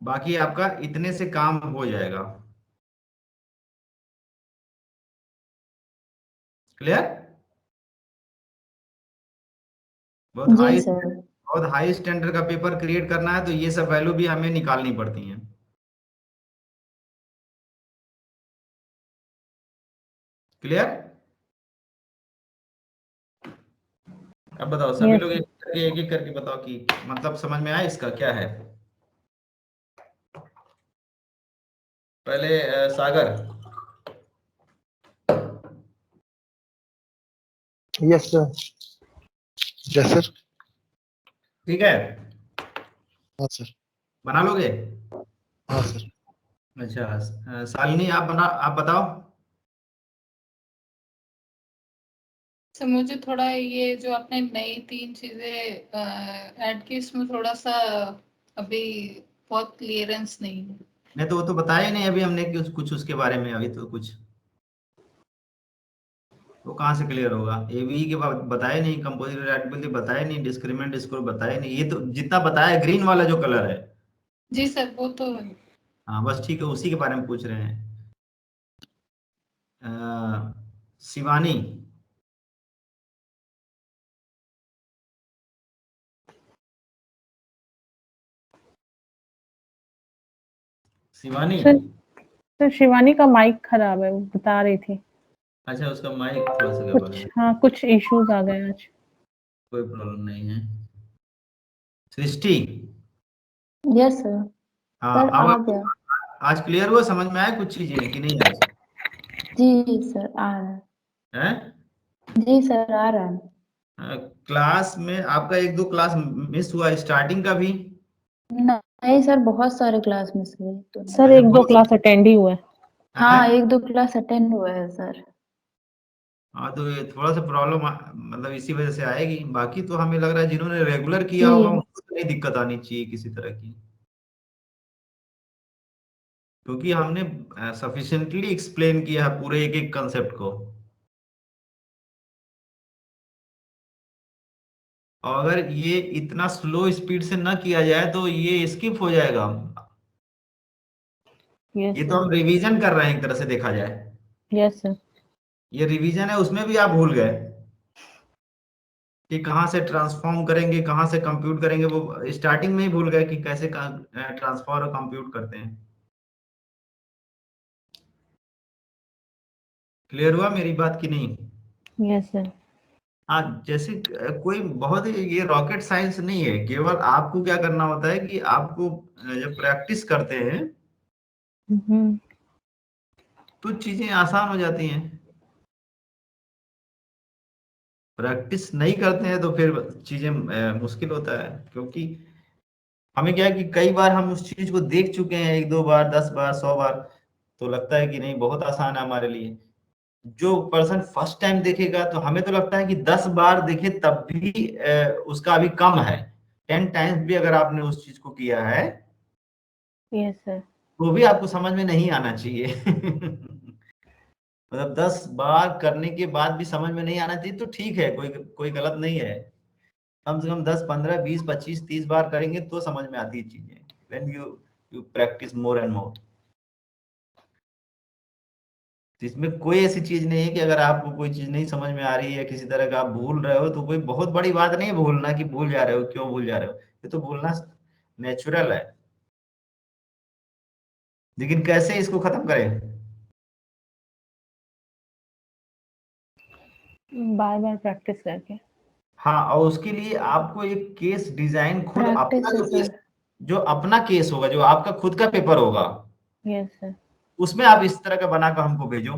बाकी आपका इतने से काम हो जाएगा। क्लियर? बहुत जी हाई सर। बहुत हाई स्टैंडर्ड का पेपर क्रिएट करना है तो ये सब वैल्यू भी हमें निकालनी पड़ती हैं। क्लियर? अब बताओ सभी Yes, लोग sir. एक एक करके बताओ कि मतलब समझ में आया इसका क्या है। पहले Sagar. Yes sir. Yes sir. ठीक है, हाँ सर। बना लोगे? हाँ सर। अच्छा, शालिनी आप बताओ। सर मुझे थोड़ा ये जो आपने नई 3 चीजें ऐड की इसमें थोड़ा सा अभी बहुत क्लियरेंस नहीं है। नहीं तो वो तो बताया ही नहीं अभी हमने कुछ उसके बारे में, अभी तो कुछ वो कहाँ से क्लियर होगा? एबी के बाद बताया नहीं, कंपोजिट रिलायबिलिटी बताया नहीं, डिस्क्रिमिनेंट स्कोर बताया नहीं। ये तो जितना बताया ग्रीन वाला जो कलर है। जी सर वो तो है। हाँ बस ठीक है, उसी के बारे में पूछ रहे हैं। शिवानी। शिवानी, सर शिवानी का माइक खराब है, वो बता रही थी अच्छा उसका माइक थोड़ा सा गड़बड़ है, कुछ इश्यूज आ गए आज। कोई प्रॉब्लम नहीं है। सृष्टि, यस सर। हाँ सर आ अब गया। आज क्लियर हुआ, समझ में आया कुछ चीजें कि नहीं आज? जी सर आ रहा है। हैं? जी सर आ रहा है। क्लास में आपका एक दो क्लास मिस हुआ स्टार्टिंग का भी? नहीं सर, बहुत सारे क्लास मिस हुए तो नहीं। सर अच्छा, 1-2 क्लास अटेंड ही हुए। हाँ, हैं? 1-2 क्लास अटेंड हुआ है सर। हाँ तो ये थोड़ा सा प्रॉब्लम मतलब इसी वजह से आएगी, बाकी तो हमें लग रहा है जिन्होंने रेगुलर किया होगा जी उनको तो नहीं दिक्कत आनी चाहिए किसी तरह की, क्योंकि हमने सफिशिएंटली एक्सप्लेन किया है पूरे एक एक कंसेप्ट को। और अगर ये इतना स्लो स्पीड से ना किया जाए तो ये स्किप हो जाएगा। यस ये तो सर। हम रिवीजन कर रहे हैं एक तरह से देखा जाए, यस सर। ये रिवीजन है, उसमें भी आप भूल गए कि कहाँ से ट्रांसफॉर्म करेंगे, कहाँ से कंप्यूट करेंगे, वो स्टार्टिंग में ही भूल गए कि कैसे ट्रांसफॉर और कंप्यूट करते हैं। क्लियर हुआ मेरी बात कि नहीं? Yes sir. हाँ, जैसे कोई बहुत ही ये रॉकेट साइंस नहीं है, केवल आपको क्या करना होता है कि आपको जब प्रैक्टिस करते हैं तो चीजें आसान हो जाती हैं। प्रैक्टिस नहीं करते हैं तो फिर चीजें मुश्किल होता है, क्योंकि हमें क्या है कि कई बार हम उस चीज को देख चुके हैं, 1-2 बार, 10 बार, 100 बार, तो लगता है कि नहीं बहुत आसान है हमारे लिए। जो पर्सन फर्स्ट टाइम देखेगा तो हमें तो लगता है कि 10 बार देखे तब भी उसका अभी कम है। 10 टाइम्स भी अगर आपने उस चीज को किया है यस सर। तो भी आपको समझ में नहीं आना चाहिए। मतलब 10 बार करने के बाद भी समझ में नहीं आना चाहिए तो ठीक है, कोई कोई गलत नहीं है। कम से कम 10, 15, 20, 25, 30 बार करेंगे तो समझ में आती है चीजें, when you practice more and more. तो इसमें कोई ऐसी चीज नहीं है कि अगर आपको कोई चीज नहीं समझ में आ रही है, किसी तरह का आप भूल रहे हो, तो कोई बहुत बड़ी बात नहीं है भूलना, कि भूल जा रहे हो, क्यों भूल जा रहे हो, ये तो भूलना नेचुरल है। लेकिन कैसे इसको खत्म करें? बार बार प्रैक्टिस करके। हाँ, और उसके लिए आपको एक केस डिजाइन खुद अपना प्रैक्टिस है सर। जो अपना केस होगा, जो आपका खुद का पेपर होगा, यस सर। उसमें आप इस तरह का बनाकर हमको भेजो।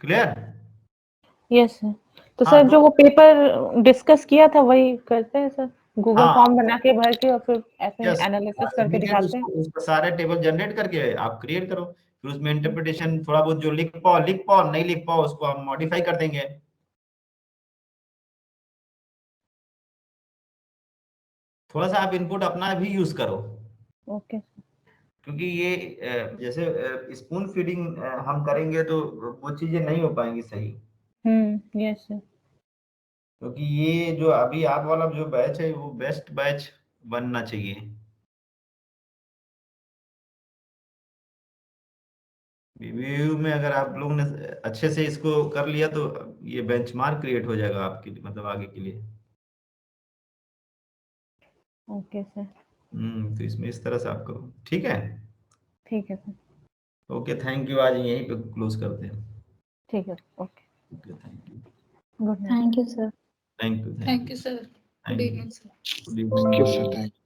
क्लियर? Yes sir. तो हाँ सर तो जो वो पेपर डिस्कस किया था वही करते हैं सर, गूगल हाँ, फॉर्म बना के भर के और फिर ऐसे यस, एनालिसिस करके इमीडिएट दिखाते हैं। उसको सारे टेबल जनरेट करके आप क्रिएट करो, फिर उसमें इंटरप्रिटेशन थोड़ा बहुत जो लिख पाओ नहीं लिख पाओ उसको हम मॉडिफाई कर देंगे। थोड़ा सा आप इनपुट अपना भी यूज करो, ओके। क्योंकि ये जैसे स्पून फीडिंग हम करेंगे तो वो चीजें नहीं हो पाएंगी सही, यस सर। क्योंकि ये जो अभी आप वाला जो बैच है वो बेस्ट बैच बनना चाहिए। रिव्यू में अगर आप लोगों ने अच्छे से इसको कर लिया तो ये बेंचमार्क क्रिएट हो जाएगा आपके लिए, मतलब आगे के लिए। Okay sir. तो इसमें इस तरह से आप करो, ठीक है? ठीक है सर। ओके, थैंक यू, आज यहीं पे क्लोज करते हैं। ठीक है। Okay. Okay, thank you, good night. Thank you sir. Thank you, thank you sir. Good thank you, evening sir. Good Thank you, sir. Evening. Thank you.